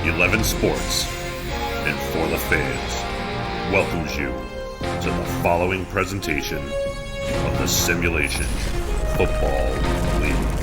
11 Sports and For the Fans welcomes you to the following presentation of the Simulation Football League.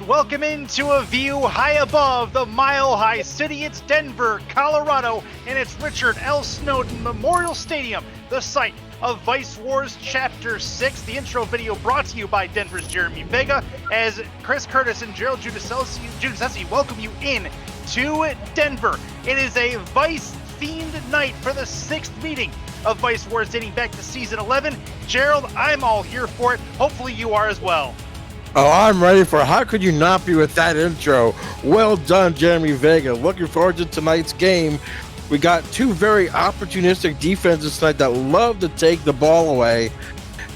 Welcome into a view high above the mile-high city. It's Denver, Colorado, and it's Richard L. Snowden Memorial Stadium, the site of Vice Wars Chapter 6. The intro video brought to you by Denver's Jeremy Vega, as Chris Curtis and Gerald Giudicelsi welcome you in to Denver. It is a Vice-themed night for the 6th meeting of Vice Wars dating back to Season 11. Gerald, I'm all here for it. Hopefully you are as well. Oh, I'm ready for it. How could you not be with that intro? Well done, Jeremy Vega. Looking forward to tonight's game. We got two very opportunistic defenses tonight that love to take the ball away.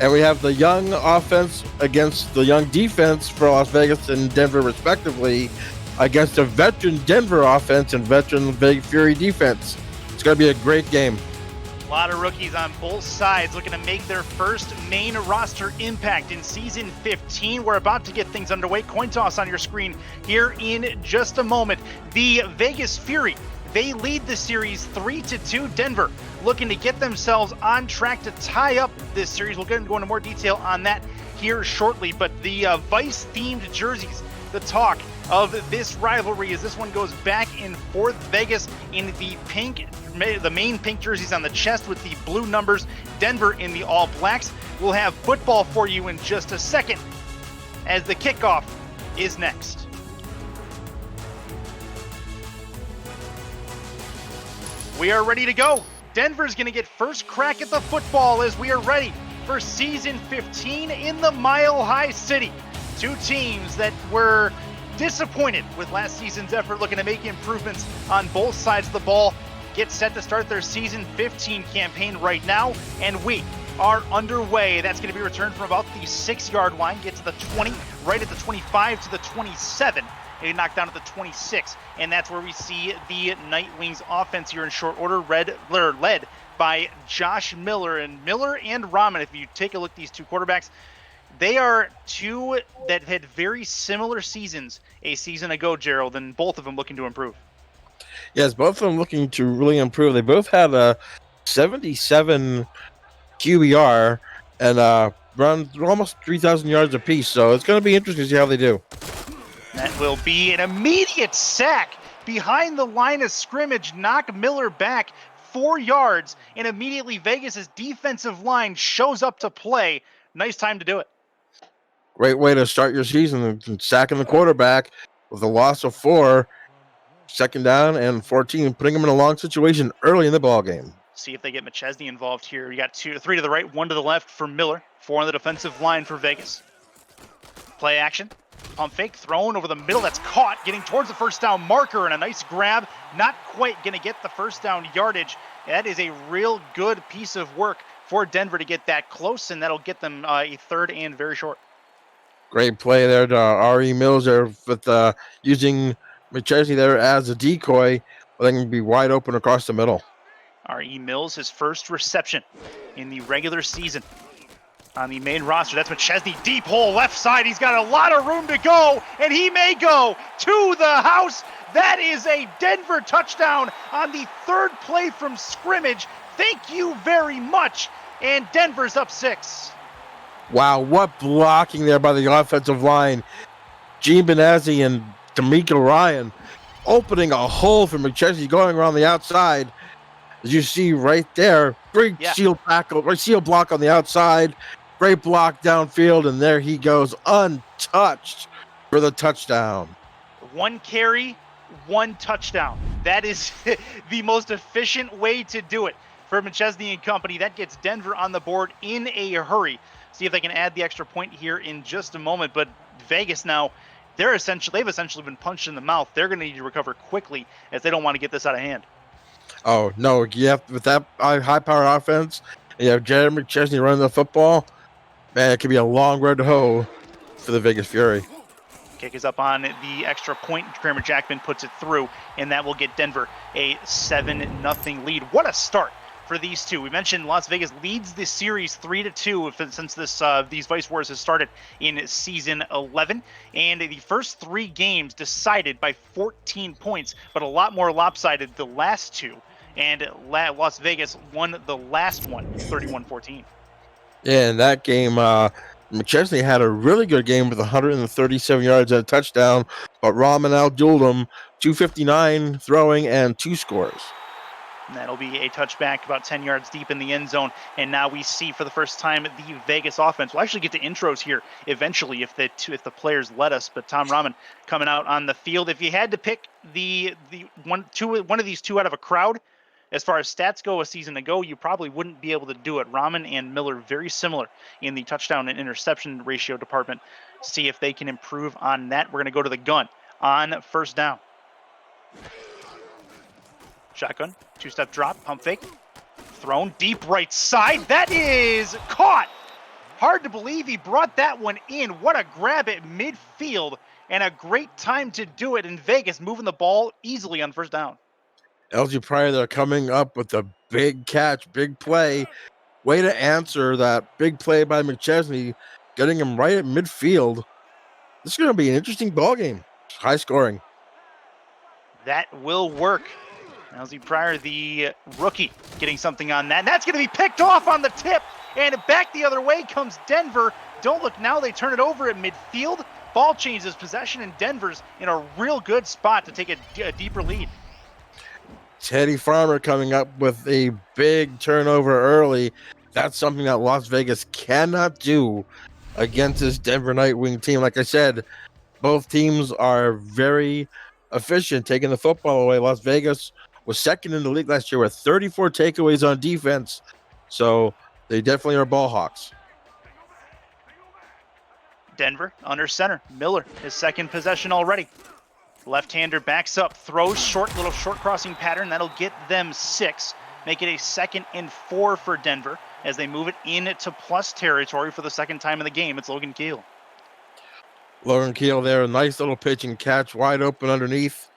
And we have the young offense against the young defense for Las Vegas and Denver, respectively, against a veteran Denver offense and veteran Fury defense. It's going to be a great game. A lot of rookies on both sides looking to make their first main roster impact in Season 15. We're about to get things underway. Coin toss on your screen here in just a moment. The Vegas Fury, they lead the series 3-2. Denver looking to get themselves on track to tie up this series. We'll go into more detail on that here shortly. But the Vice-themed jerseys, the talk of this rivalry as this one goes back and forth. Vegas in the pink, the main pink jerseys on the chest with the blue numbers. Denver in the all blacks. We'll have football for you in just a second as the kickoff is next. We are ready to go. Denver's going to get first crack at the football as we are ready for Season 15 in the Mile High City. Two teams that were disappointed with last season's effort, looking to make improvements on both sides of the ball. Get set to start their Season 15 campaign right now, and we are underway. That's going to be returned from about the 6-yard line, get to the 20, right at the 25 to the 27, and knocked down to the 26, and that's where we see the Nightwings offense here in short order, led by Josh Miller. And Miller and Rahman, if you take a look at these two quarterbacks, they are two that had very similar seasons a season ago, Gerald, and both of them looking to improve. Yes, both of them looking to really improve. They both had a 77 QBR and run almost 3,000 yards apiece, so it's going to be interesting to see how they do. That will be an immediate sack behind the line of scrimmage, knock Miller back 4 yards, and immediately Vegas's defensive line shows up to play. Nice time to do it. Great way to start your season, sacking the quarterback with a loss of 4, second down and 14, putting them in a long situation early in the ball game. See if they get McChesney involved here. You got 3 to the right, 1 to the left for Miller, 4 on the defensive line for Vegas. Play action. Pump fake thrown over the middle. That's caught, getting towards the first down marker, and a nice grab. Not quite going to get the first down yardage. That is a real good piece of work for Denver to get that close, and that'll get them a third and very short. Great play there to R.E. Mills there with using McChesney there as a decoy. Well, they can be wide open across the middle. R.E. Mills, his first reception in the regular season on the main roster. That's McChesney, deep hole, left side. He's got a lot of room to go, and he may go to the house. That is a Denver touchdown on the third play from scrimmage. Thank you very much. And Denver's up 6. Wow, what blocking there by the offensive line. Gene Benazzi and D'Amico Ryan opening a hole for McChesney going around the outside. As you see right there, great seal tackle, or seal block on the outside. Great block downfield, and there he goes untouched for the touchdown. 1 carry, 1 touchdown. That is the most efficient way to do it for McChesney and company. That gets Denver on the board in a hurry. See if they can add the extra point here in just a moment. But Vegas now, they've essentially been punched in the mouth. They're going to need to recover quickly as they don't want to get this out of hand. Oh, no. You have, with that high-powered offense, and you have Jared McChesney running the football, man, it could be a long road to hoe for the Vegas Fury. Kick is up on the extra point. Kramer Jackman puts it through, and that will get Denver a 7-0 lead. What a start for these two. We mentioned Las Vegas leads the series 3-2 since these Vice Wars has started in season 11, and the first 3 games decided by 14 points, but a lot more lopsided the last 2, and Las Vegas won the last one 31-14. Yeah, in that game, McChesney had a really good game with 137 yards and a touchdown, but Rahman outdueled him, 259 throwing and 2 scores. And that'll be a touchback about 10 yards deep in the end zone. And now we see for the first time the Vegas offense. We'll actually get to intros here eventually if the players let us. But Tom Rahman coming out on the field. If you had to pick one of these two out of a crowd, as far as stats go a season ago, you probably wouldn't be able to do it. Rahman and Miller very similar in the touchdown and interception ratio department. See if they can improve on that. We're going to go to the gun on first down. Shotgun, 2-step drop, pump fake, thrown deep right side. That is caught. Hard to believe he brought that one in. What a grab at midfield, and a great time to do it in Vegas, moving the ball easily on first down. LG Pryor, they're coming up with a big catch, big play. Way to answer that big play by McChesney, getting him right at midfield. This is going to be an interesting ball game. High scoring. That will work. LZ Pryor, the rookie, getting something on that. And that's going to be picked off on the tip. And back the other way comes Denver. Don't look now. They turn it over at midfield. Ball changes possession, and Denver's in a real good spot to take a deeper lead. Teddy Farmer coming up with a big turnover early. That's something that Las Vegas cannot do against this Denver Nightwing team. Like I said, both teams are very efficient taking the football away. Las Vegas was second in the league last year with 34 takeaways on defense. So they definitely are ball hawks. Denver under center. Miller, his second possession already. Left-hander backs up, throws little short crossing pattern. That'll get them 6. Make it a 2nd and 4 for Denver as they move it into plus territory for the second time in the game. It's Logan Keel. Logan Keel there, a nice little pitch and catch, wide open underneath.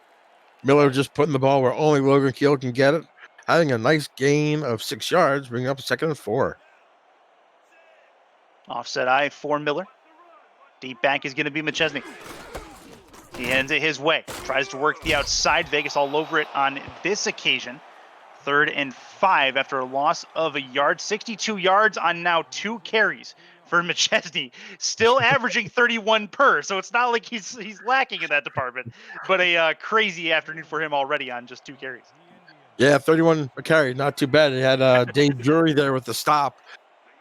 Miller just putting the ball where only Logan Keel can get it. Having a nice gain of 6 yards, bringing up 2nd and 4. Offset eye for Miller. Deep back is going to be McChesney. He ends it his way. Tries to work the outside. Vegas all over it on this occasion. 3rd and 5 after a loss of a yard. 62 yards on now 2 carries for McChesney. Still averaging 31 per, so it's not like he's lacking in that department. But a crazy afternoon for him already on just 2 carries. Yeah, 31 a carry. Not too bad. He had Dave Drury there with the stop.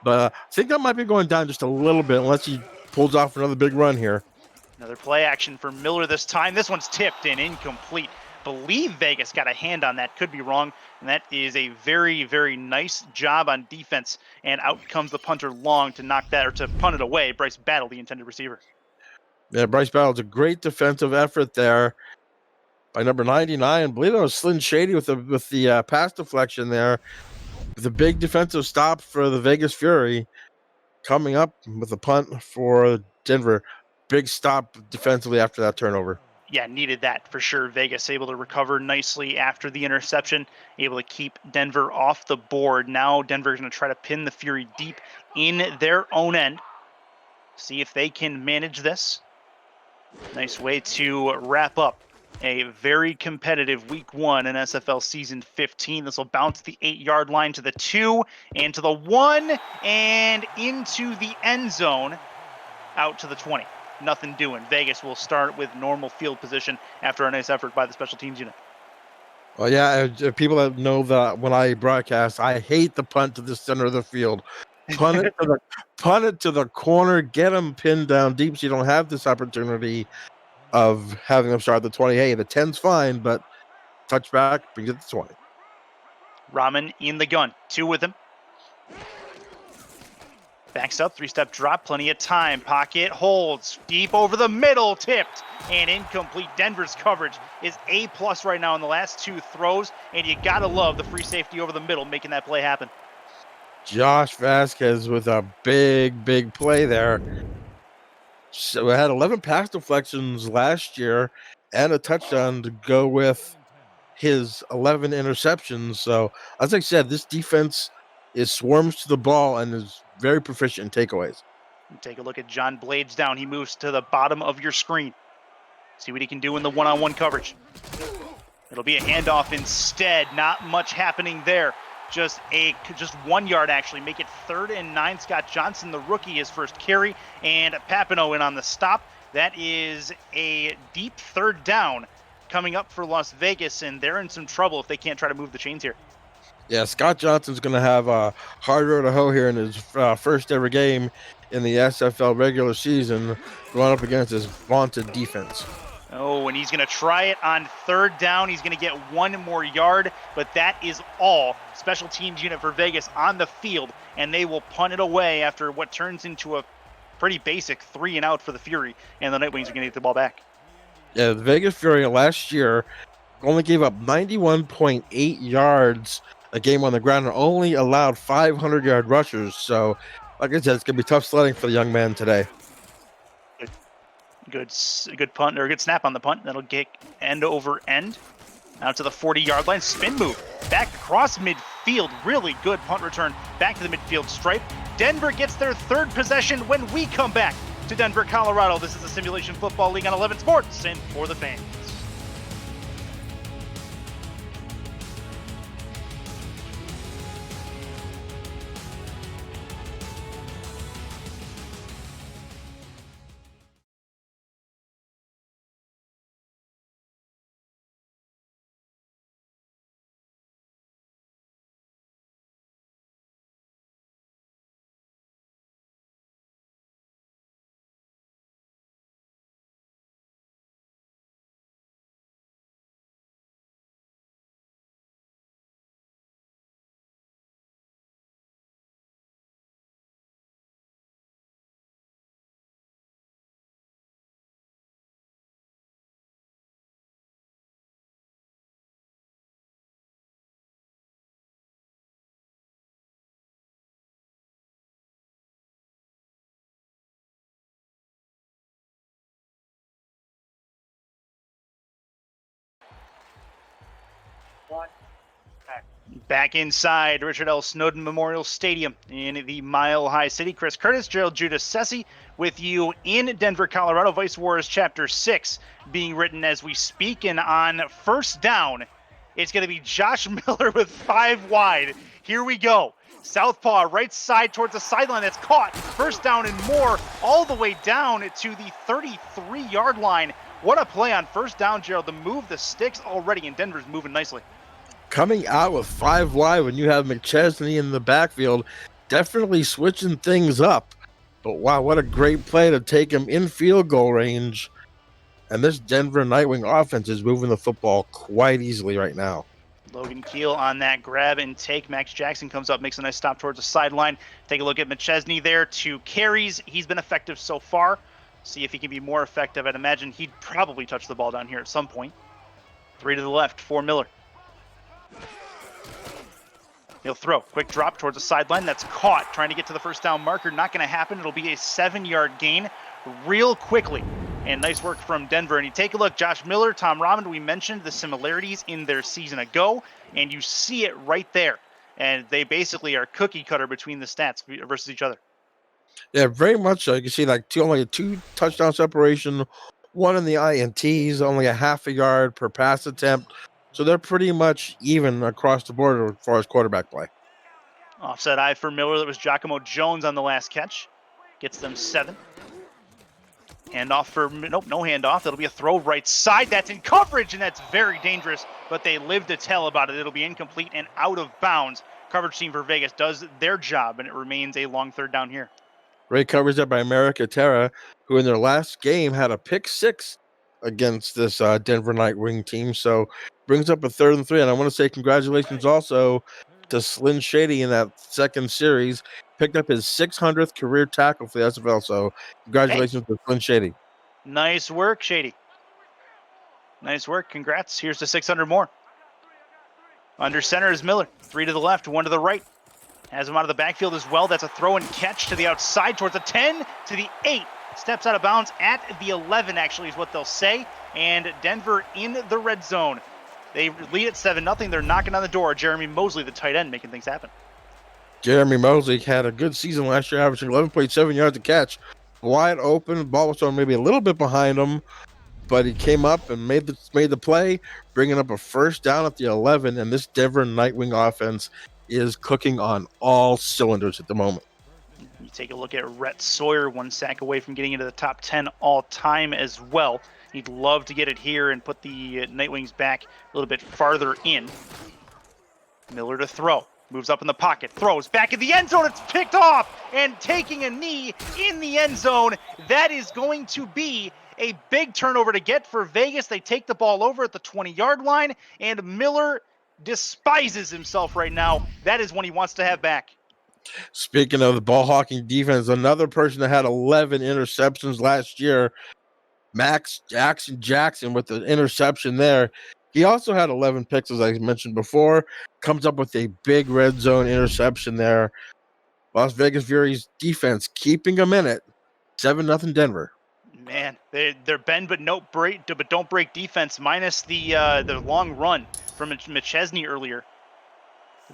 But I think that might be going down just a little bit unless he pulls off another big run here. Another play action for Miller this time. This one's tipped and incomplete. Believe Vegas got a hand on that. Could be wrong. And that is a very, very nice job on defense. And out comes the punter long to knock that or to punt it away. Bryce Battle, the intended receiver. Yeah, Bryce Battle's a great defensive effort there by number 99. I believe that was Slyn Shady with the pass deflection there. The big defensive stop for the Vegas Fury. Coming up with a punt for Denver. big stop defensively after that turnover. Yeah, needed that for sure. Vegas able to recover nicely after the interception, able to keep Denver off the board. Now Denver's going to try to pin the Fury deep in their own end. See if they can manage this. Nice way to wrap up a very competitive week 1 in SFL season 15. This will bounce the 8-yard line to the 2 and to the 1 and into the end zone out to the 20. Nothing doing. Vegas will start with normal field position after a nice effort by the special teams unit. Well, yeah, people that know that when I broadcast, I hate the punt to the center of the field. Punt it to the corner, get them pinned down deep so you don't have this opportunity of having them start at the 20. Hey, the 10's fine, but touchback brings it to 20. Rahman in the gun. 2 with him. Backs up, 3-step drop, plenty of time. Pocket holds, deep over the middle, tipped and incomplete. Denver's coverage is A+ right now in the last 2 throws, and you gotta love the free safety over the middle making that play happen. Josh Vasquez with a big play there. So we had 11 pass deflections last year and a touchdown to go with his 11 interceptions. So, as I said, this defense is swarms to the ball and is very proficient in takeaways. Take a look at John Blades down. He moves to the bottom of your screen. See what he can do in the one-on-one coverage. It'll be a handoff instead. Not much happening there. Just 1 yard actually. Make it 3rd and 9. Scott Johnson, the rookie, his first carry, and Papineau in on the stop. That is a deep 3rd down coming up for Las Vegas, and they're in some trouble if they can't try to move the chains here. Yeah, Scott Johnson's going to have a hard road to hoe here in his first ever game in the SFL regular season, going up against his vaunted defense. Oh, and he's going to try it on 3rd down. He's going to get 1 more yard, but that is all. Special teams unit for Vegas on the field, and they will punt it away after what turns into a pretty basic 3 and out for the Fury, and the Nightwings are going to get the ball back. Yeah, the Vegas Fury last year only gave up 91.8 yards a game on the ground and only allowed 500-yard rushers. So, like I said, it's going to be tough sledding for the young man today. Good punt, or good snap on the punt. That'll get end over end. Out to the 40-yard line. Spin move. Back across midfield. Really good punt return. Back to the midfield stripe. Denver gets their 3rd possession when we come back to Denver, Colorado. This is the Simulation Football League on 11 Sports and for the fans. Back inside Richard L. Snowden Memorial Stadium in the Mile High City. Chris Curtis, Gerald Judas Sessi with you in Denver, Colorado. Vice Wars Chapter 6 being written as we speak. And on 1st down, it's going to be Josh Miller with 5 wide. Here we go. Southpaw, right side towards the sideline. That's caught. 1st down and more, all the way down to the 33-yard line. What a play on 1st down, Gerald. The move, the sticks already, and Denver's moving nicely. Coming out with 5 wide when you have McChesney in the backfield, definitely switching things up. But wow, what a great play to take him in field goal range. And this Denver Nightwing offense is moving the football quite easily right now. Logan Keel on that grab and take. Max Jackson comes up, makes a nice stop towards the sideline. Take a look at McChesney there. 2 carries. He's been effective so far. See if he can be more effective. I'd imagine he'd probably touch the ball down here at some point. 3 to the left for Miller. He'll throw. Quick drop towards the sideline. That's caught. Trying to get to the 1st down marker. Not going to happen. It'll be a 7-yard gain real quickly. And nice work from Denver. And you take a look, Josh Miller, Tom Rahmond, we mentioned the similarities in their season ago, and you see it right there. And they basically are cookie cutter between the stats versus each other. Yeah, very much so. You can see like only a 2 touchdown separation, one in the INTs, only a half a yard per pass attempt. So they're pretty much even across the board as far as quarterback play. Offset eye for Miller. That was Giacomo Jones on the last catch. Gets them 7. Handoff for, nope, no handoff. That'll be a throw right side. That's in coverage, and that's very dangerous, but they live to tell about it. It'll be incomplete and out of bounds. Coverage team for Vegas does their job, and it remains a long third down here. Great coverage there by America Terra, who in their last game had a pick 6 against this Denver Nightwing team. So brings up a 3rd and 3. And I want to say congratulations also to Slyn Shady in that second series. Picked up his 600th career tackle for the SFL. So congratulations to Slyn Shady. Nice work, Shady. Nice work. Congrats. Here's the 600 more. Under center is Miller. 3 to the left, 1 to the right. Has him out of the backfield as well. That's a throw and catch to the outside towards the 10, to the 8. Steps out of bounds at the 11, actually, is what they'll say. And Denver in the red zone. They lead at 7-0. They're knocking on the door. Jeremy Mosley, the tight end, making things happen. Jeremy Mosley had a good season last year, averaging 11.7 yards a catch. Wide open. Ball was thrown maybe a little bit behind him, but he came up and made the play, bringing up a first down at the 11. And this Denver Nightwing offense is cooking on all cylinders at the moment. You take a look at Rhett Sawyer, 1 sack away from getting into the top 10 all time as well. He'd love to get it here and put the Nightwings back a little bit farther in. Miller to throw. Moves up in the pocket. Throws back in the end zone. It's picked off and taking a knee in the end zone. That is going to be a big turnover to get for Vegas. They take the ball over at the 20-yard line, and Miller despises himself right now. That is one he wants to have back. Speaking of the ball hawking defense, another person that had 11 interceptions last year, Max Jackson with the interception there. He also had 11 picks, as I mentioned before. Comes up with a big red zone interception there. Las Vegas Furies defense keeping them in it. 7-0 Denver. Man, they're bend but don't break defense, minus the long run from McChesney earlier.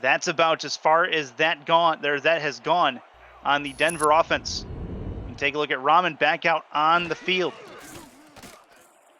That's about as far as that has gone on the Denver offense. And take a look at Rahman back out on the field.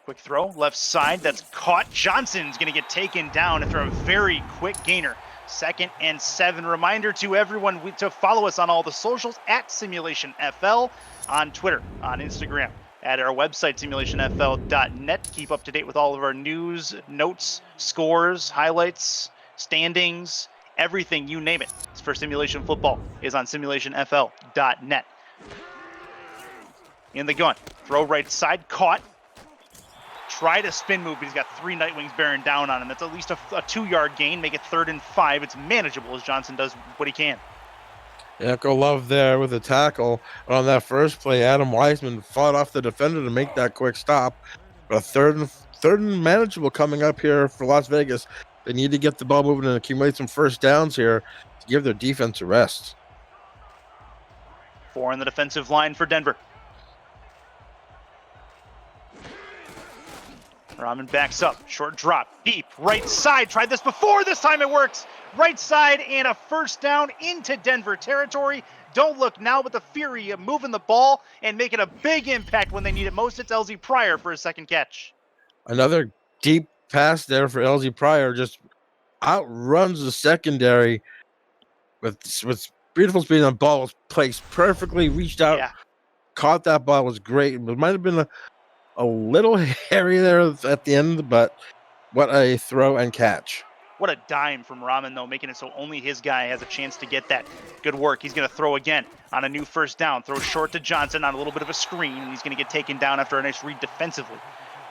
Quick throw, left side, that's caught. Johnson's going to get taken down after a very quick gainer. 2nd and 7. Reminder to everyone to follow us on all the socials at Simulationfl, on Twitter, on Instagram, at our website, simulationfl.net. Keep up to date with all of our news, notes, scores, highlights, standings, everything, you name it. It's for Simulation Football is on simulationfl.net. In the gun, throw right side, caught. Try to spin move, but he's got 3 Nightwings bearing down on him. That's at least a 2-yard gain, make it 3rd and 5. It's manageable as Johnson does what he can. Echo Love there with a tackle. On that first play, Adam Wiseman fought off the defender to make that quick stop. But third and manageable coming up here for Las Vegas. They need to get the ball moving and accumulate some first downs here to give their defense a rest. 4 on the defensive line for Denver. Rahman backs up, short drop, deep, right side. Tried this before, this time it works. Right side and a first down into Denver territory. Don't look now, but the Fury moving the ball and making a big impact when they need it most. It's LZ Pryor for his 2nd catch. Another deep pass there for LZ Pryor, just outruns the secondary with beautiful speed. On ball was placed perfectly, reached out, caught that ball, was great. It might have been a little hairy there at the end, but what a throw and catch. What a dime from Rahman, though, making it so only his guy has a chance to get that. Good work. He's going to throw again on a new first down. Throw short to Johnson on a little bit of a screen, and he's going to get taken down after a nice read defensively.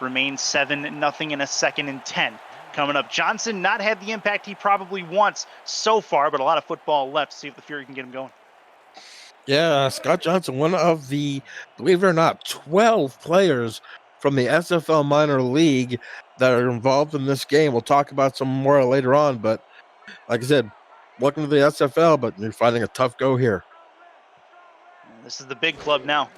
Remains 7-0 in a 2nd and 10. Coming up, Johnson not had the impact he probably wants so far, but a lot of football left. See if the Fury can get him going. Yeah, Scott Johnson, one of the, believe it or not, 12 players from the SFL minor league that are involved in this game. We'll talk about some more later on, but like I said, welcome to the SFL, but you're finding a tough go here. This is the big club now.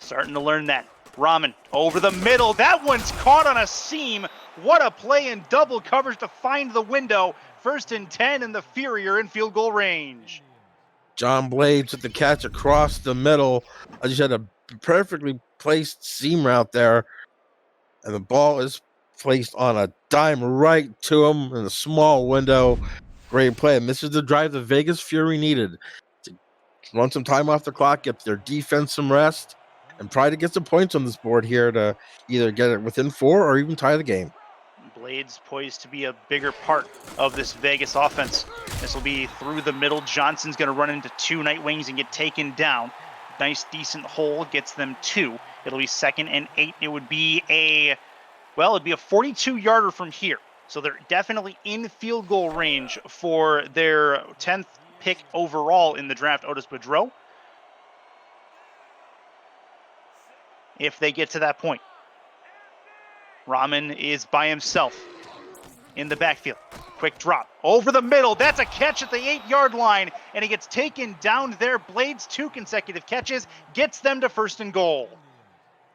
Starting to learn that. Rahman over the middle. That one's caught on a seam. What a play in double coverage to find the window. 1st and 10, and the Fury are in field goal range. John Blades with the catch across the middle. I just had a perfectly placed seam route there, and the ball is placed on a dime right to him in a small window. Great play. And this is the drive the Vegas Fury needed to run some time off the clock, get their defense some rest, and try to get some points on this board here to either get it within 4 or even tie the game. Blades poised to be a bigger part of this Vegas offense. This will be through the middle. Johnson's going to run into 2 Nightwings and get taken down. Nice, decent hole, gets them 2. It'll be 2nd and 8. It would be a 42-yarder from here. So they're definitely in field goal range for their 10th pick overall in the draft, Otis Boudreau, if they get to that point. Rahman is by himself in the backfield. Quick drop over the middle. That's a catch at the 8-yard line, and he gets taken down there. Blades 2 consecutive catches, gets them to 1st and goal.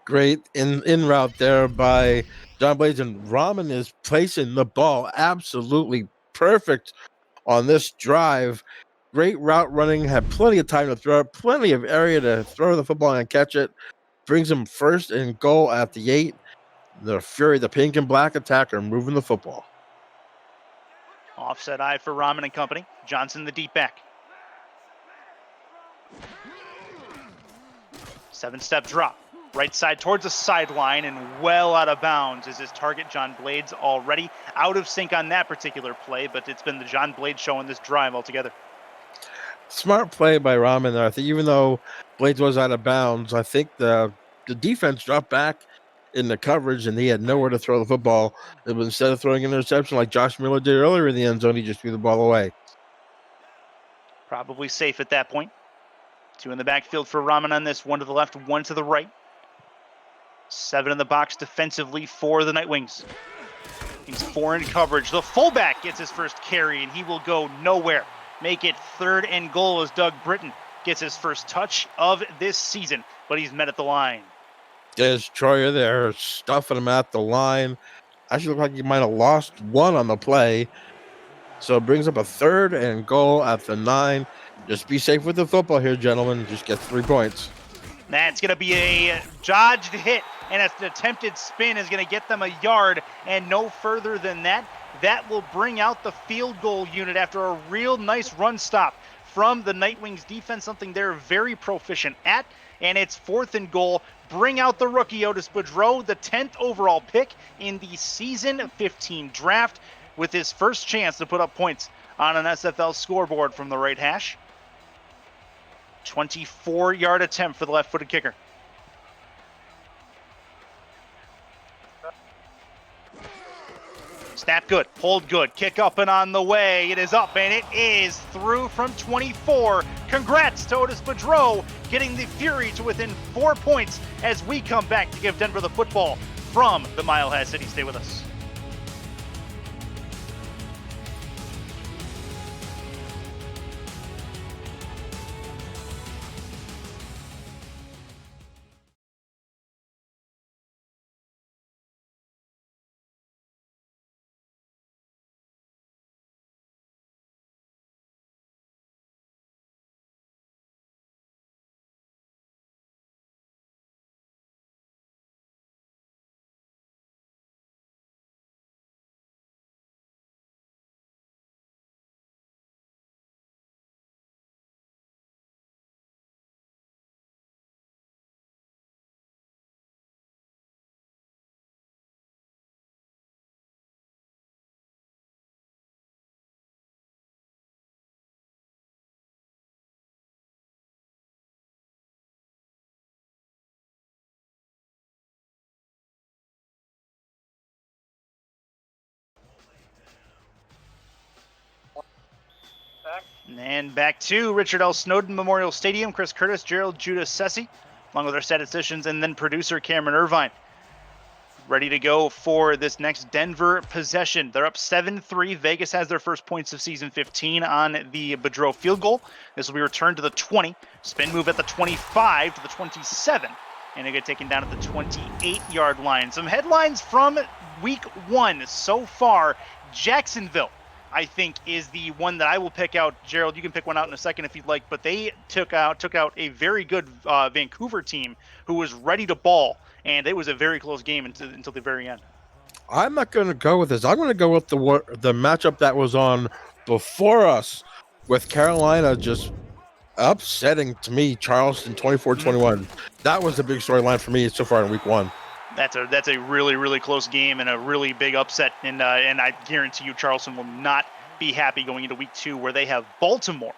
Great in route there by John Blades, and Rahman is placing the ball absolutely perfect on this drive. Great route running, had plenty of time to throw it, plenty of area to throw the football and catch it. Brings him 1st and goal at the 8. The Fury, the pink and black attacker, moving the football. Offset eye for Rahman and company. Johnson, the deep back. 7-step drop. Right side towards the sideline and well out of bounds is his target, John Blades, already out of sync on that particular play, but it's been the John Blades show in this drive altogether. Smart play by Rahman there. I think even though Blades was out of bounds, I think the defense dropped back in the coverage and he had nowhere to throw the football. Instead of throwing an interception like Josh Miller did earlier in the end zone, he just threw the ball away. Probably safe at that point. 2 in the backfield for Rahman on this. 1 to the left, 1 to the right. 7 in the box defensively for the Nightwings. He's 4 in coverage. The fullback gets his first carry, and he will go nowhere. Make it 3rd and goal as Doug Britton gets his first touch of this season, but he's met at the line. There's Troyer there, stuffing him at the line. Actually looked like he might have lost 1 on the play. So it brings up a 3rd and goal at the 9. Just be safe with the football here, gentlemen. Just get 3 points. That's going to be a dodged hit, and an attempted spin is going to get them a yard, and no further than that. That will bring out the field goal unit after a real nice run stop from the Nightwings defense, something they're very proficient at, and it's 4th and goal. Bring out the rookie Otis Boudreau, the 10th overall pick in the season 15 draft, with his first chance to put up points on an SFL scoreboard from the right hash. 24-yard attempt for the left-footed kicker. Snap good, hold good, kick up and on the way. It is up and it is through from 24. Congrats to Otis Boudreau getting the Fury to within 4 points as we come back to give Denver the football from the Mile High City. Stay with us. And back to Richard L. Snowden Memorial Stadium. Chris Curtis, Gerald Judas Sessi, along with our statisticians, and then producer Cameron Irvine. Ready to go for this next Denver possession. They're up 7-3. Vegas has their first points of season 15 on the Boudreau field goal. This will be returned to the 20. Spin move at the 25 to the 27. and they get taken down at the 28-yard line. Some headlines from week 1 so far. Jacksonville, I think, is the one that I will pick out. Gerald, you can pick one out in a second if you'd like, but they took out a very good Vancouver team who was ready to ball, and it was a very close game until the very end. I'm not going to go with this. I'm going to go with the matchup that was on before us, with Carolina just upsetting, to me, Charleston 24-21. That was the big storyline for me so far in week 1. That's a really, really close game and a really big upset, and I guarantee you Charleston will not be happy going into week 2, where they have Baltimore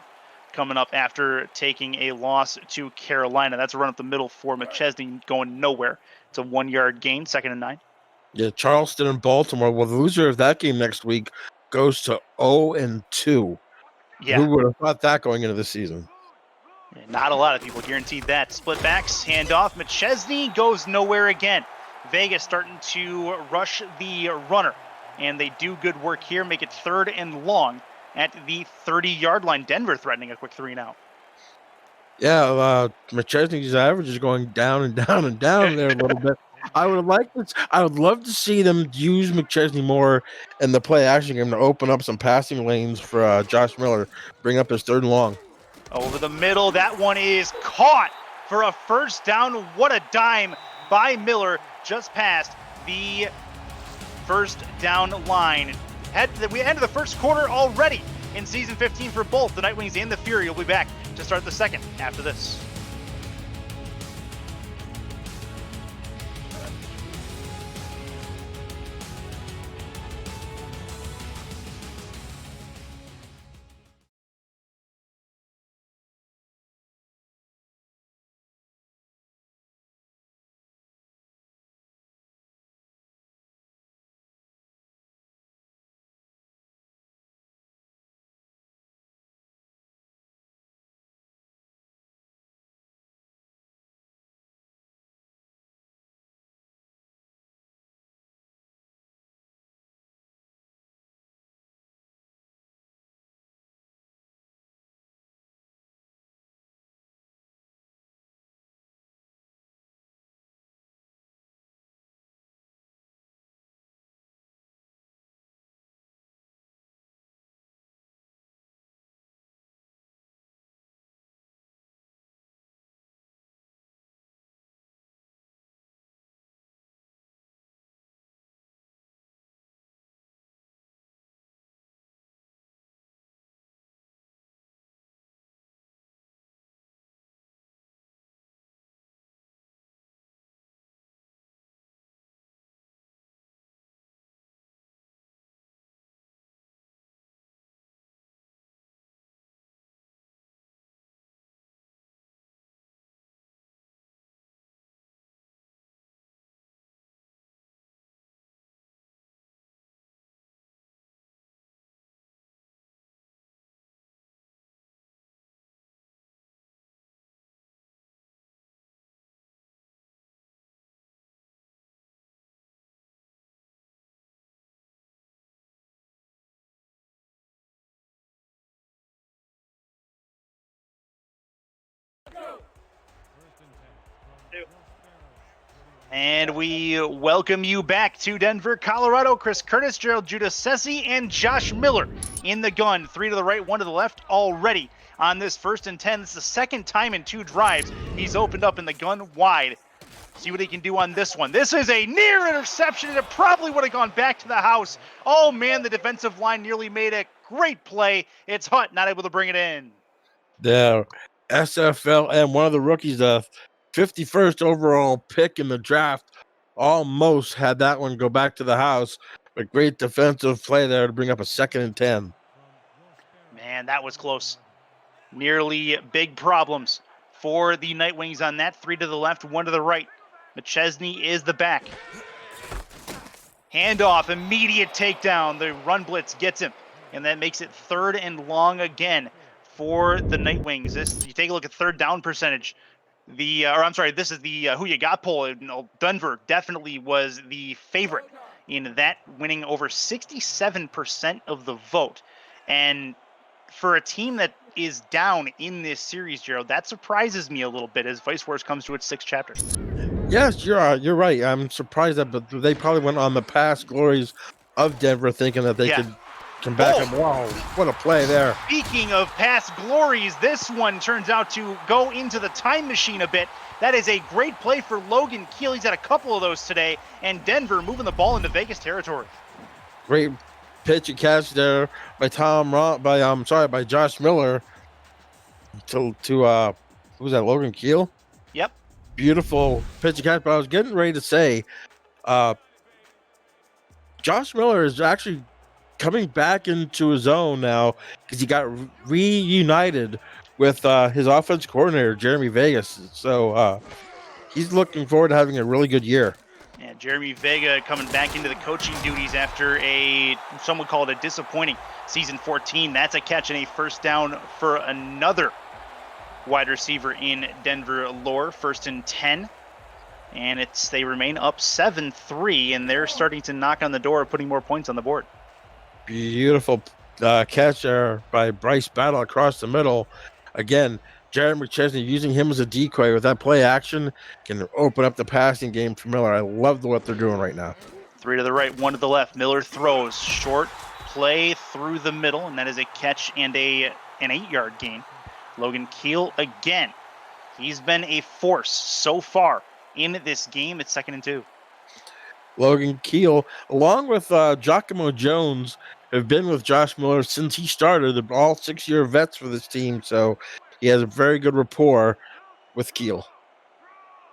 coming up after taking a loss to Carolina. That's a run up the middle for McChesney, going nowhere. It's a 1-yard gain, 2nd and 9. Yeah, Charleston and Baltimore. Well, the loser of that game next week goes to 0-2. Yeah. Who would have thought that going into the season? Not a lot of people guaranteed that. Split backs, handoff. McChesney goes nowhere again. Vegas starting to rush the runner, and they do good work here, make it 3rd and long at the 30-yard line. Denver threatening a quick 3-and-out. Yeah, McChesney's average is going down and down and down there a little bit. I would love to see them use McChesney more in the play action game to open up some passing lanes for Josh Miller, bring up his 3rd and long. Over the middle, that one is caught for a first down. What a dime by Miller, just past the first down line. We ended the first quarter already in Season 15 for both the Nightwings and the Fury. We'll be back to start the second after this. And we welcome you back to Denver, Colorado. Chris Curtis, Gerald Giudice, and Josh Miller in the gun. 3 to the right, 1 to the left already on this 1st and 10. This is the 2nd time in 2 drives he's opened up in the gun wide. See what he can do on this one. This is a near interception, and it probably would have gone back to the house. Oh, man, the defensive line nearly made a great play. It's Hutt not able to bring it in. The SFL and one of the rookies, 51st overall pick in the draft, almost had that one go back to the house. A great defensive play there to bring up a 2nd and 10. Man, that was close. Nearly big problems for the Nightwings on that. 3 to the left, 1 to the right. McChesney is the back. Handoff, immediate takedown. The run blitz gets him, and that makes it 3rd and long again for the Nightwings. You take a look at 3rd down percentage. This is the Who You Got poll. Denver definitely was the favorite in that, winning over 67% of the vote. And for a team that is down in this series, Gerald, that surprises me a little bit as Vice Wars comes to its 6th chapter. Yes, you're right. I'm surprised that, but they probably went on the past glories of Denver, thinking that they Yeah. could come back. Oh! And wow, what a play there! Speaking of past glories, this one turns out to go into the time machine a bit. That is a great play for Logan Keel. He's had a couple of those today, and Denver moving the ball into Vegas territory. Great pitch and catch there by by Josh Miller to who's that? Logan Keel. Yep. Beautiful pitch and catch. But I was getting ready to say, uh, Josh Miller is actually coming back into his own now because he got reunited with his offense coordinator Jeremy Vegas. So he's looking forward to having a really good year. And Jeremy Vega coming back into the coaching duties after some would call it a disappointing season 14. That's a catch and a first down for another wide receiver in Denver lore. 1st and 10. And they remain up 7-3, and they're starting to knock on the door, putting more points on the board. Beautiful catch there by Bryce Battle across the middle. Again, Jared McChesney using him as a decoy with that play action can open up the passing game for Miller. I love what they're doing right now. 3 to the right, 1 to the left. Miller throws short play through the middle, and that is a catch and an 8-yard gain. Logan Keel again. He's been a force so far in this game. It's 2nd and 2. Logan Keel, along with Giacomo Jones, have been with Josh Miller since he started. They're all 6-year vets for this team, so he has a very good rapport with Keel.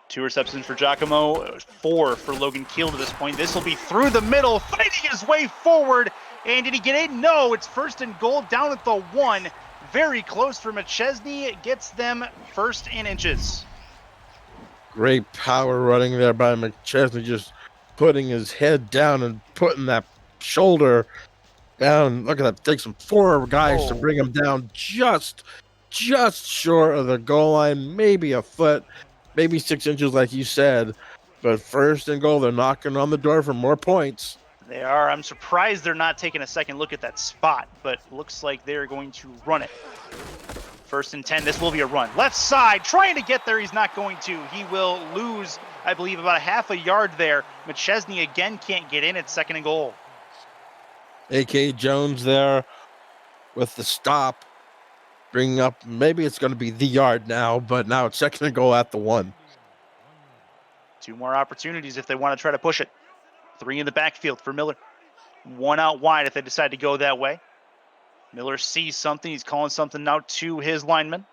2 receptions for Giacomo, 4 for Logan Keel to this point. This will be through the middle, fighting his way forward. And did he get it? No, it's 1st and goal down at the 1. Very close for McChesney. Gets them 1st and inches. Great power running there by McChesney, just putting his head down and putting that shoulder down. Look at that. Takes some 4 guys to bring him down just short of the goal line, maybe a foot, maybe 6 inches, like you said. But 1st and goal, they're knocking on the door for more points. They are. I'm surprised they're not taking a second look at that spot, but looks like they're going to run it. 1st and 10. This will be a run. Left side, trying to get there. He's not going to. He will lose, I believe, about a half a yard there. McChesney again can't get in. It's 2nd and goal. A.K. Jones there with the stop, bringing up, maybe it's going to be the yard now, but now it's 2nd and goal at the 1. 2 more opportunities if they want to try to push it. 3 in the backfield for Miller. 1 out wide if they decide to go that way. Miller sees something. He's calling something out to his lineman.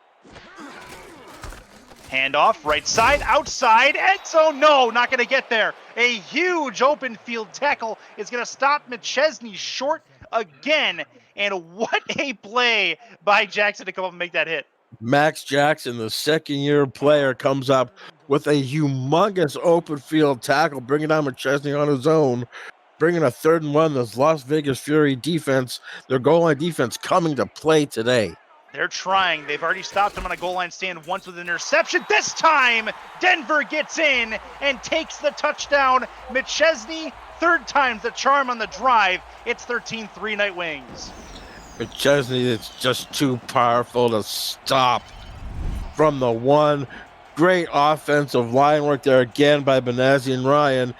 Handoff, right side, outside, end zone. No, not going to get there. A huge open field tackle is going to stop McChesney short again. And what a play by Jackson to come up and make that hit. Max Jackson, the 2nd-year player, comes up with a humongous open field tackle, bringing down McChesney on his own, bringing a 3rd and 1. This Las Vegas Fury defense, their goal line defense, coming to play today. They're trying. They've already stopped him on a goal line stand once with an interception. This time, Denver gets in and takes the touchdown. McChesney, 3rd time's the charm on the drive. It's 13-3 Night Wings. McChesney, it's just too powerful to stop from the 1. Great offensive line work there again by Benazzi and Ryan.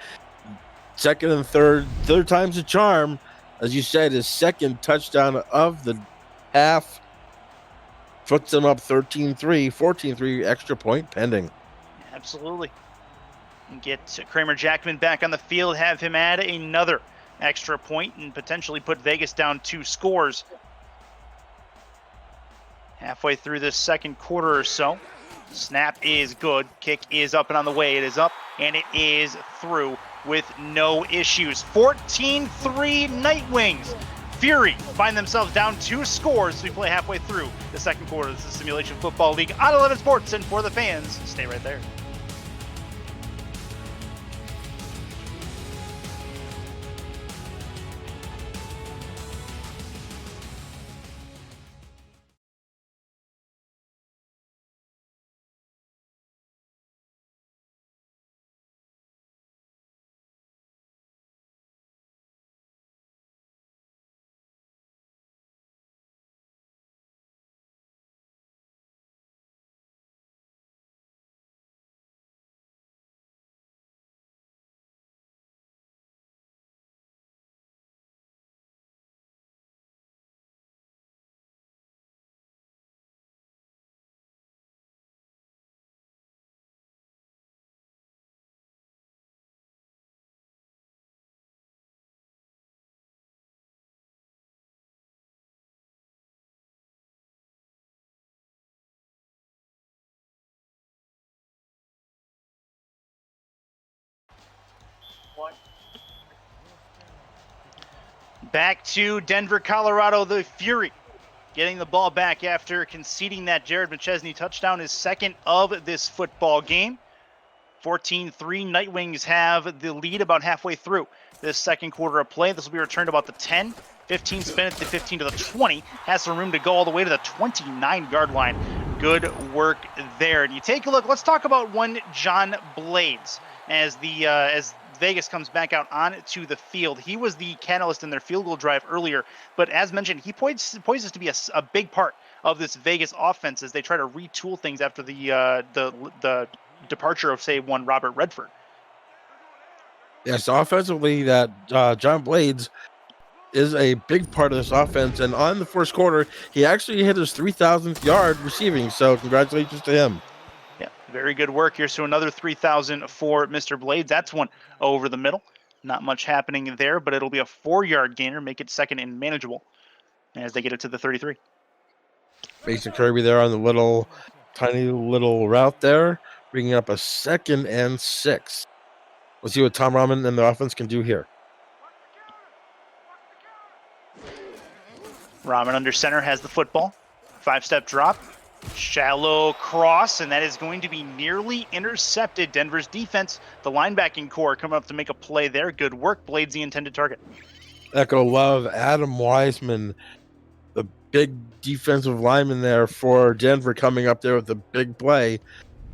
2nd and 3rd time's a charm. As you said, his 2nd touchdown of the half puts them up 13-3, 14-3, extra point pending. Absolutely. And get Kramer Jackman back on the field, have him add another extra point and potentially put Vegas down 2 scores. Halfway through this 2nd quarter or so. Snap is good. Kick is up and on the way. It is up and it is through with no issues. 14-3 Night Wings. Fury find themselves down 2 scores as we play halfway through the 2nd quarter. This is Simulation Football League on 11 Sports, and for the fans, stay right there. Back to Denver, Colorado, the Fury. Getting the ball back after conceding that Jared McChesney touchdown, his second of this football game. 14-3, Night Wings have the lead about halfway through this second quarter of play. This will be returned about the 10. 15 spin at the 15 to the 20. Has some room to go all the way to the 29-yard line. Good work there. And you take a look. Let's talk about one John Blades as Vegas comes back out onto the field. He was the catalyst in their field goal drive earlier, but as mentioned, he poises to be a big part of this Vegas offense as they try to retool things after the departure of, say, one Robert Redford. Yes, offensively, that John Blades is a big part of this offense, and on the first quarter, he actually hit his 3,000th yard receiving, so congratulations to him. Yeah, very good work here. So another 3,000 for Mr. Blades. That's one over the middle. Not much happening there, but it'll be a 4-yard gainer, make it second and manageable as they get it to the 33. Mason Kirby there on the tiny little route there, bringing up a 2nd and 6. Let's see what Tom Rahman and the offense can do here. Rahman under center has the football. 5-step drop. Shallow cross, and that is going to be nearly intercepted. Denver's defense, the linebacking core, coming up to make a play there. Good work. Blades the intended target. Echo love Adam Wiseman, the big defensive lineman there for Denver, coming up there with the big play.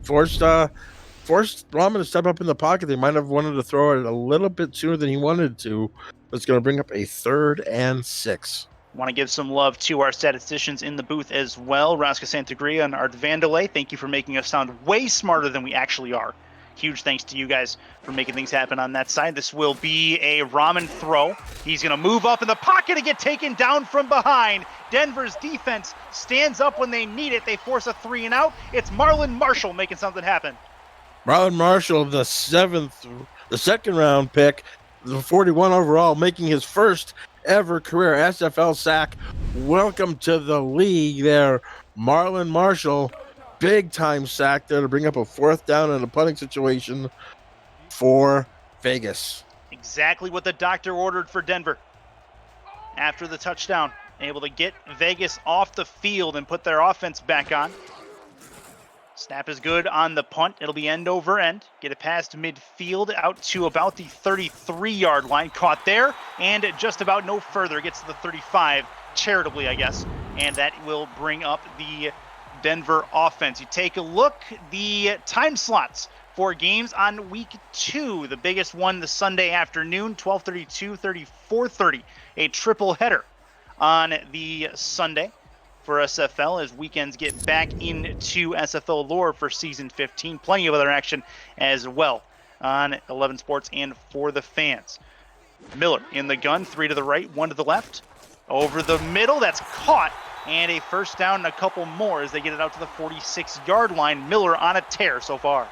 Forced Rahman to step up in the pocket. They might have wanted to throw it a little bit sooner than he wanted to. It's going to bring up a 3rd and 6. Want to give some love to our statisticians in the booth as well. Raska Santagria and Art Vandalay, thank you for making us sound way smarter than we actually are. Huge thanks to you guys for making things happen on that side. This will be a Rahman throw. He's going to move up in the pocket and get taken down from behind. Denver's defense stands up when they need it. They force a 3 and out. It's Marlon Marshall making something happen. Marlon Marshall, the 2nd round pick, the 41 overall, making his first ever career SFL sack. Welcome to the league there, Marlon Marshall. Big time sack there to bring up a 4th down in a punting situation for Vegas. Exactly what the doctor ordered for Denver. After the touchdown, able to get Vegas off the field and put their offense back on. Snap is good on the punt. It'll be end over end. Get it past midfield out to about the 33-yard line. Caught there and just about no further. Gets to the 35, charitably, I guess. And that will bring up the Denver offense. You take a look, the time slots for games on week 2. The biggest one, the Sunday afternoon, 12:32, 34:30. A triple header on the Sunday for SFL as weekends get back into SFL lore for season 15. Plenty of other action as well on 11 Sports and for the fans. Miller in the gun, 3 to the right, 1 to the left. Over the middle, that's caught, and a first down and a couple more as they get it out to the 46-yard line. Miller on a tear so far.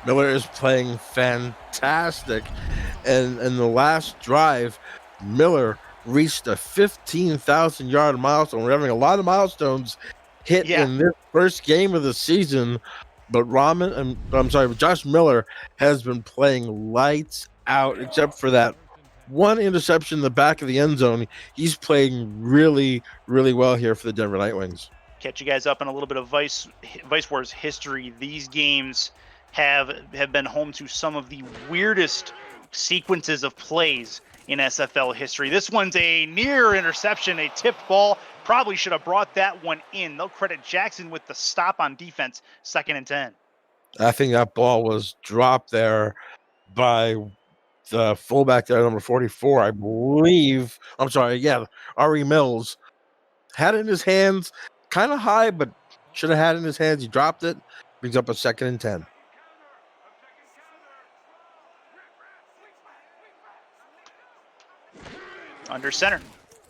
Miller is playing fantastic, and in the last drive, Miller reached a 15,000-yard milestone. We're having a lot of milestones hit in this first game of the season, but Josh Miller has been playing lights out, except for that one interception in the back of the end zone. He's playing really, really well here for the Denver Night Wings. Catch you guys up on a little bit of Vice Wars history. These games have been home to some of the weirdest sequences of plays in SFL history. This one's a near interception, a tipped ball. Probably should have brought that one in. They'll credit Jackson with the stop on defense, 2nd and 10. I think that ball was dropped there by the fullback there, number 44, I believe. I'm sorry, yeah, Ari Mills. Had it in his hands, kind of high, but should have had it in his hands. He dropped it. Brings up a 2nd and 10. Under center,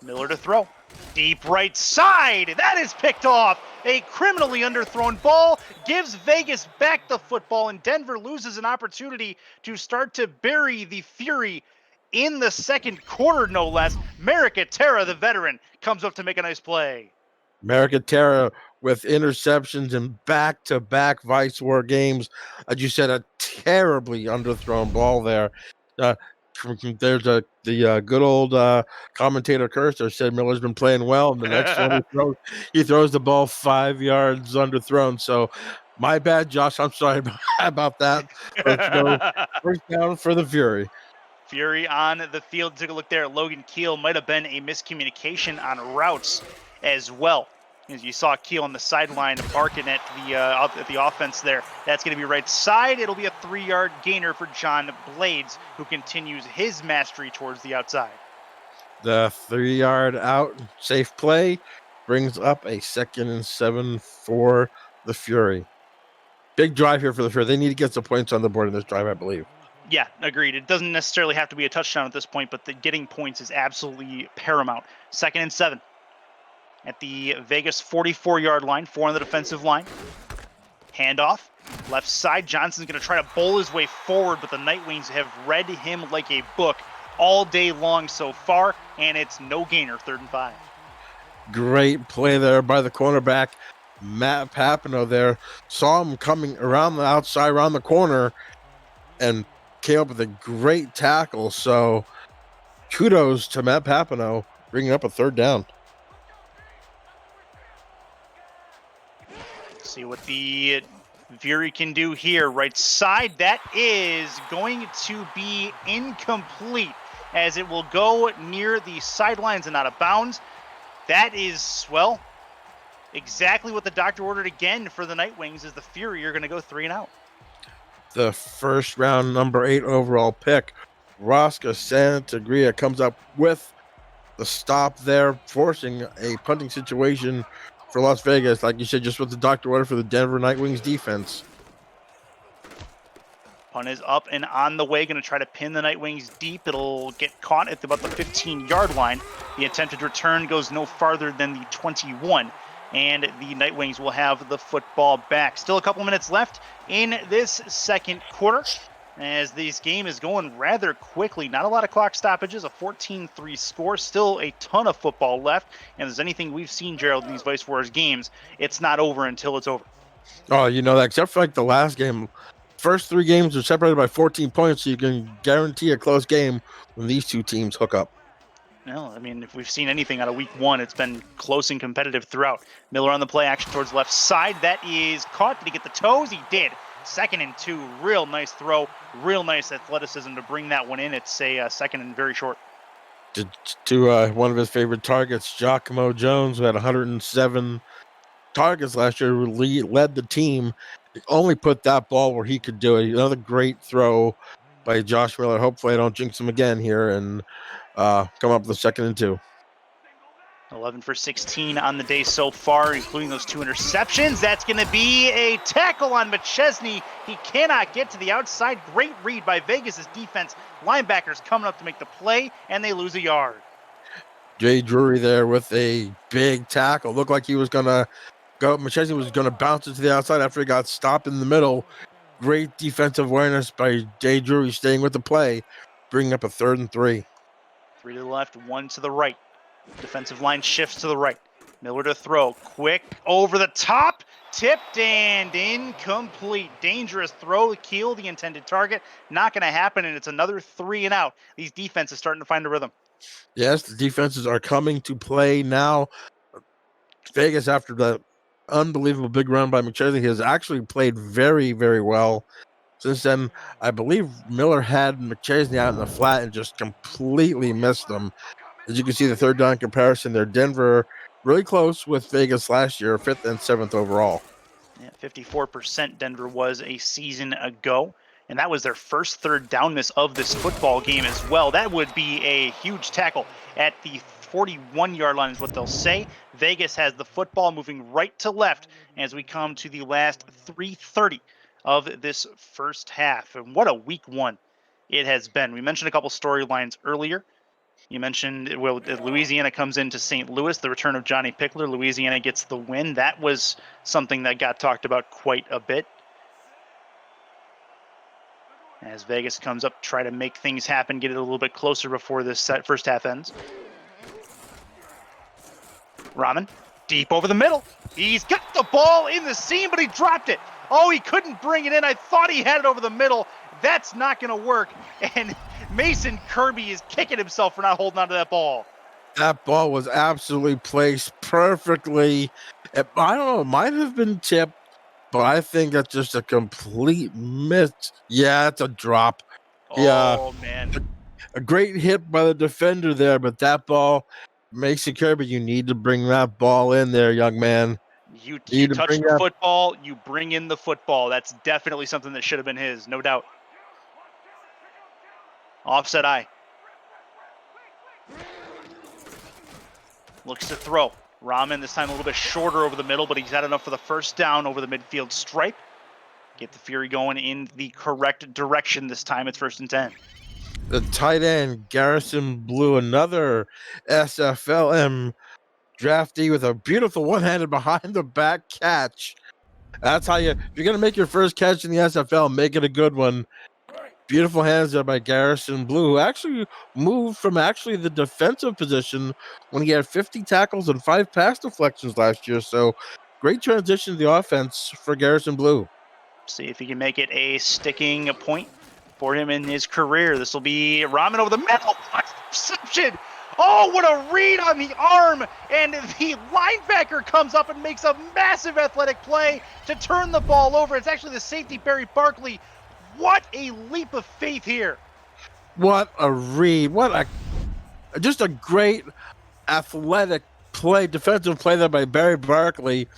Miller to throw. Deep right side, that is picked off. A criminally underthrown ball gives Vegas back the football, and Denver loses an opportunity to start to bury the Fury in the second quarter, no less. Merrick-Terra, the veteran, comes up to make a nice play. Merrick-Terra with interceptions in back-to-back Vice War games. As you said, a terribly underthrown ball there. Uh, there's the good old commentator Cursor said Miller's been playing well, and the next one he throws the ball 5 yards underthrown. So, my bad, Josh. I'm sorry about that. Let's go first down for the Fury. Fury on the field. Took a look there at Logan Keel. Might have been a miscommunication on routes as well. As you saw Keel on the sideline barking at the offense there. That's going to be right side. It'll be a 3-yard gainer for John Blades, who continues his mastery towards the outside. The 3-yard out, safe play, brings up a 2nd and 7 for the Fury. Big drive here for the Fury. They need to get some points on the board in this drive, I believe. Yeah, agreed. It doesn't necessarily have to be a touchdown at this point, but the getting points is absolutely paramount. 2nd and 7 at the Vegas 44-yard line, 4 on the defensive line. Handoff, left side. Johnson's going to try to bowl his way forward, but the Nightwings have read him like a book all day long so far, and it's no gainer, 3rd and 5. Great play there by the cornerback. Matt Papineau there saw him coming around the outside, around the corner, and came up with a great tackle. So kudos to Matt Papineau bringing up a 3rd down. See what the Fury can do here. Right side, that is going to be incomplete, as it will go near the sidelines and out of bounds. That is, well, exactly what the doctor ordered again for the Nightwings, is the Fury are going to go 3 and out. The first round, number 8 overall pick, Rosca Santagria, comes up with the stop there, forcing a punting situation for Las Vegas, like you said, just with the doctor order for the Denver Nightwings defense. Punt is up and on the way. Going to try to pin the Nightwings deep. It'll get caught at about the 15-yard line. The attempted return goes no farther than the 21. And the Nightwings will have the football back. Still a couple minutes left in this second quarter, as this game is going rather quickly. Not a lot of clock stoppages, a 14-3 score. Still a ton of football left. And if there's anything we've seen, Gerald, in these Vice Wars games, it's not over until it's over. Oh, you know that, except for like the last game. First 3 games are separated by 14 points, so you can guarantee a close game when these two teams hook up. No, I mean, if we've seen anything out of week 1, it's been close and competitive throughout. Miller on the play action towards left side. That is caught. Did he get the toes? He did. 2nd and 2. Real nice throw. Real nice athleticism to bring that one in. It's a 2nd and very short. To one of his favorite targets, Giacomo Jones, who had 107 targets last year, led the team. He only put that ball where he could do it. Another great throw by Josh Miller. Hopefully I don't jinx him again here and come up with a 2nd and 2. 11 for 16 on the day so far, including those 2 interceptions. That's going to be a tackle on McChesney. He cannot get to the outside. Great read by Vegas' defense. Linebackers coming up to make the play, and they lose a yard. Jay Drury there with a big tackle. Looked like he was going to go. McChesney was going to bounce it to the outside after he got stopped in the middle. Great defensive awareness by Jay Drury, staying with the play, bringing up a 3rd and 3. 3 to the left, 1 to the right. Defensive line shifts to the right. Miller to throw. Quick over the top. Tipped and incomplete. Dangerous throw. Keel, the intended target. Not going to happen, and it's another 3 and out. These defenses starting to find a rhythm. Yes, the defenses are coming to play now. Vegas, after the unbelievable big run by McChesney, has actually played very, very well. Since then, I believe Miller had McChesney out in the flat and just completely missed them. As you can see, the 3rd down comparison there, Denver really close with Vegas last year, 5th and 7th overall. Yeah, 54% Denver was a season ago, and that was their first 3rd down miss of this football game as well. That would be a huge tackle at the 41-yard line is what they'll say. Vegas has the football moving right to left as we come to the last 3:30 of this first half. And what a week 1 it has been. We mentioned a couple storylines earlier. You mentioned, well, Louisiana comes into St. Louis, the return of Johnny Pickler. Louisiana gets the win. That was something that got talked about quite a bit. As Vegas comes up, try to make things happen, get it a little bit closer before this first half ends. Rahman, deep over the middle. He's got the ball in the seam, but he dropped it. Oh, he couldn't bring it in. I thought he had it over the middle. That's not going to work. And Mason Kirby is kicking himself for not holding on to that ball. That ball was absolutely placed perfectly. I don't know, it might have been tipped, but I think that's just a complete miss. Yeah, it's a drop. Yeah, Oh, man. a great hit by the defender there, but that ball, Mason Kirby, you need to bring that ball in there, young man. You You need to touch bring the that. football, you bring in the football. That's definitely something that should have been his, no doubt. Offset eye. Looks to throw. Rahman this time a little bit shorter over the middle, but he's had enough for the first down over the midfield stripe. Get the Fury going in the correct direction this time. It's 1st and 10. The tight end, Garrison Blue, another SFLM draftee with a beautiful one-handed behind the back catch. That's how if you're going to make your first catch in the SFL, make it a good one. Beautiful hands there by Garrison Blue, who actually moved from the defensive position when he had 50 tackles and 5 pass deflections last year. So great transition to the offense for Garrison Blue. See if he can make it a sticking point for him in his career. This will be Rahman over the middle. Reception. Oh, what a read on the arm. And the linebacker comes up and makes a massive athletic play to turn the ball over. It's actually the safety, Barry Barkley. What a leap of faith here. What a read. Just a great athletic play, defensive play there by Barry Barkley,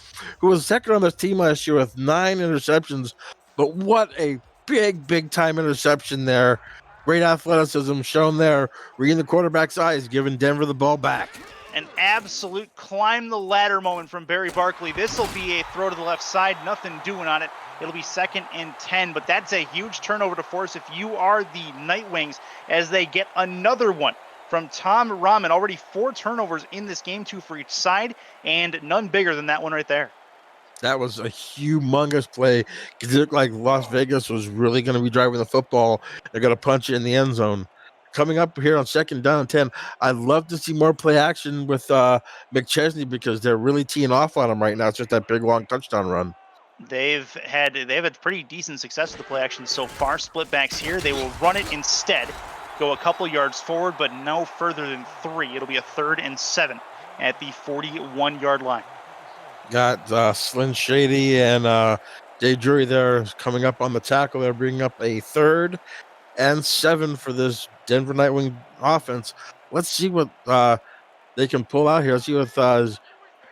who was second on this team last year with 9 interceptions. But what a big time interception there. Great athleticism shown there, reading the quarterback's eyes, giving Denver the ball back. An absolute climb the ladder moment from Barry Barkley. This will be a throw to the left side, nothing doing on it. It'll be 2nd and 10, but that's a huge turnover to force if you are the Nightwings as they get another one from Tom Rahman. Already 4 turnovers in this game, 2 for each side, and none bigger than that one right there. That was a humongous play because it looked like Las Vegas was really going to be driving the football. They're going to punch it in the end zone. Coming up here on 2nd down and 10, I'd love to see more play action with McChesney because they're really teeing off on him right now. It's just that big, long touchdown run. They've had pretty decent success with the play action so far. Split backs here. They will run it instead. Go a couple yards forward, but no further than 3. It'll be a 3rd and 7 at the 41-yard line. Got Slim Shady and Dave Drury there coming up on the tackle. They're bringing up a 3rd and 7 for this Denver Nightwing offense. Let's see what they can pull out here. Let's see what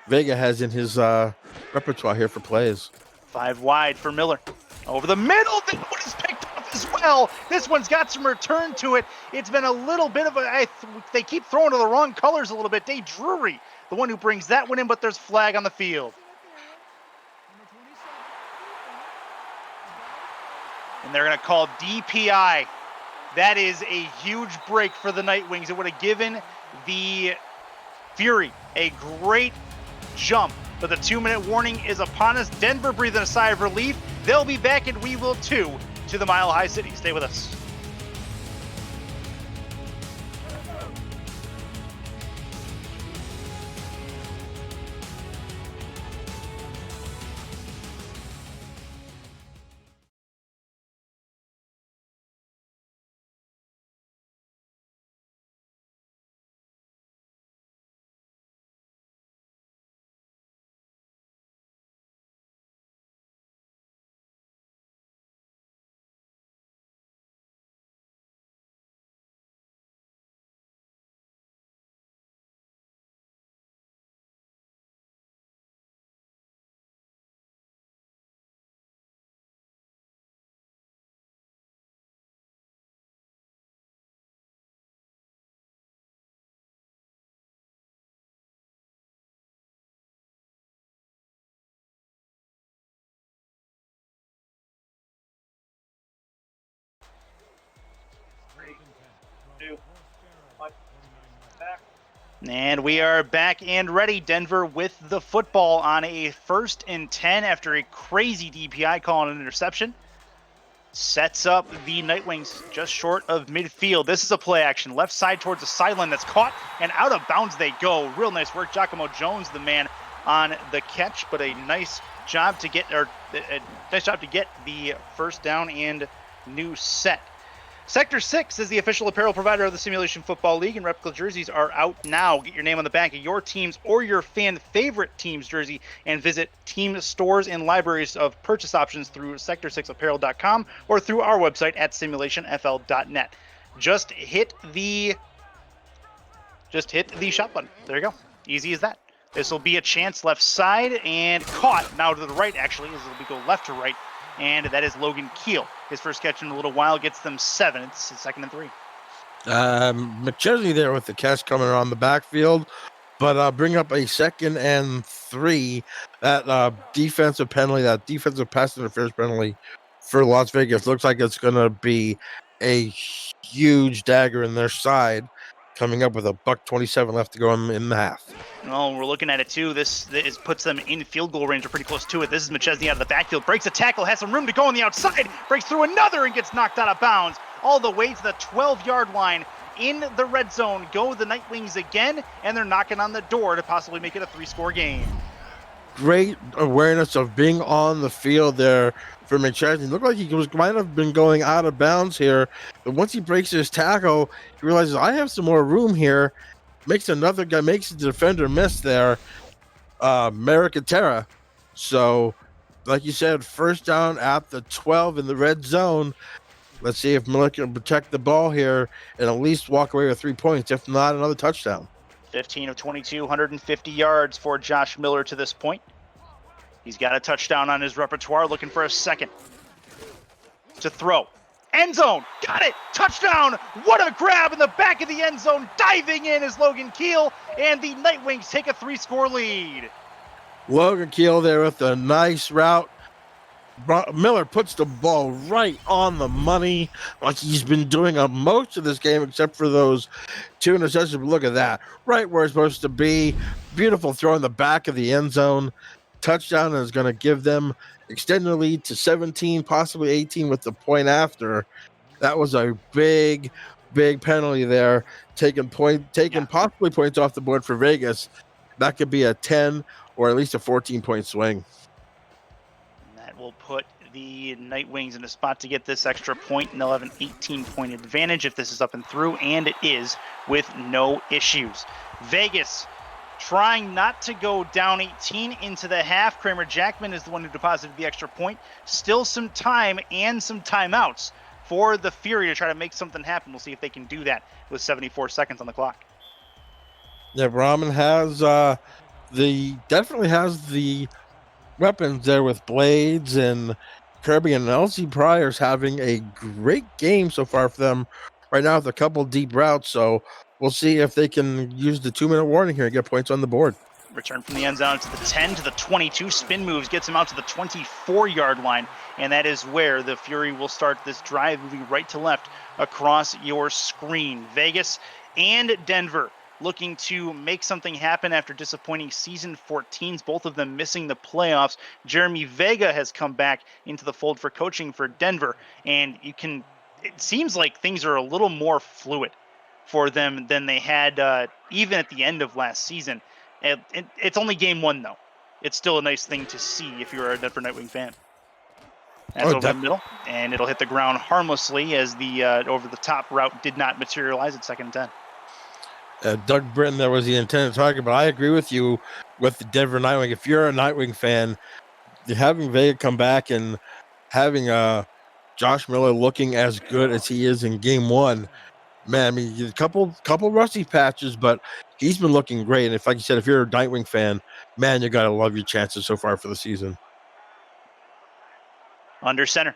Vega has in his repertoire here for plays. 5 wide for Miller. Over the middle. This one is picked up as well. This one's got some return to it. It's been a little bit of they keep throwing to the wrong colors a little bit. Dave Drury, the one who brings that one in, but there's flag on the field. And they're going to call DPI. That is a huge break for the Nightwings. It would have given the Fury a great jump, but the 2-minute warning is upon us. Denver breathing a sigh of relief. They'll be back, and we will too, to the Mile High City. Stay with us. And we are back and ready. Denver with the football on a 1st and 10 after a crazy DPI call on an interception. Sets up the Nightwings just short of midfield. This is a play action. Left side towards the sideline that's caught, and out of bounds they go. Real nice work. Giacomo Jones, the man on the catch, but a nice job to get the 1st down and new set. Sector 6 is the official apparel provider of the Simulation Football League, and replica jerseys are out now. Get your name on the back of your team's or your fan favorite team's jersey and visit team stores and libraries of purchase options through sector6apparel.com or through our website at simulationfl.net. Just hit the shot button. There you go. Easy as that. This will be a chance left side and caught. Now to the right, actually, as it'll go left to right. And that is Logan Keel. His first catch in a little while gets them 7. It's 2nd and 3. McChesney there with the catch coming around the backfield, but bring up a 2nd and 3. That defensive penalty, that defensive pass interference penalty for Las Vegas looks like it's going to be a huge dagger in their side, coming up with a $1:27 left to go in the half. Well, we're looking at it too. This puts them in field goal range or pretty close to it. This is McChesney out of the backfield, breaks a tackle, has some room to go on the outside, breaks through another and gets knocked out of bounds all the way to the 12-yard line. In the red zone go the Nightwings again, and they're knocking on the door to possibly make it a 3-score game. Great awareness of being on the field there for McChesney. Looked like he might have been going out of bounds here, but once he breaks his tackle, he realizes I have some more room here. Makes the defender miss there, Maricatera. So, like you said, first down at the 12 in the red zone. Let's see if Miller can protect the ball here and at least walk away with 3 points, if not another touchdown. 15 of 22, 150 yards for Josh Miller to this point. He's got a touchdown on his repertoire, looking for a second to throw. End zone, got it, touchdown! What a grab in the back of the end zone, diving in is Logan Keel, and the Nightwings take a 3-score lead. Logan Keel there with a nice route. Miller puts the ball right on the money, like he's been doing most of this game, except for those 2 interceptions. But look at that, right where it's supposed to be. Beautiful throw in the back of the end zone. Touchdown is going to give them extend the lead to 17, possibly 18 with the point after. That was a big penalty there, taking possibly points off the board for Vegas. That could be a 10 or at least a 14-point swing. And that will put the Nightwings in a spot to get this extra point, and they'll have an 18-point advantage if this is up and through, and it is with no issues. Vegas trying not to go down 18 into the half. Kramer Jackman is the one who deposited the extra point. Still some time and some timeouts for the Fury to try to make something happen. We'll see if they can do that with 74 seconds on the clock. Yeah, Brahman definitely has the weapons there with Blades and Kirby, and LC Pryor's having a great game so far for them right now with a couple deep routes. So we'll see if they can use the 2-minute warning here and get points on the board. Return from the end zone to the 10 to the 22. Spin moves, gets him out to the 24-yard line. And that is where the Fury will start this drive, moving right to left across your screen. Vegas and Denver looking to make something happen after disappointing season 14s, both of them missing the playoffs. Jeremy Vega has come back into the fold for coaching for Denver. And it seems like things are a little more fluid for them than they had even at the end of last season. It's only game 1, though. It's still a nice thing to see if you're a Denver Nightwing fan. That's over the middle, and it'll hit the ground harmlessly as the over-the-top route did not materialize at 2nd and 10. Doug Britton, that was the intended target, but I agree with you with the Denver Nightwing. If you're a Nightwing fan, having Vega come back and having Josh Miller looking as good as he is in game 1, man, I mean, a couple rusty patches, but he's been looking great. And like you said, if you're a Nightwing fan, man, you got to love your chances so far for the season. Under center.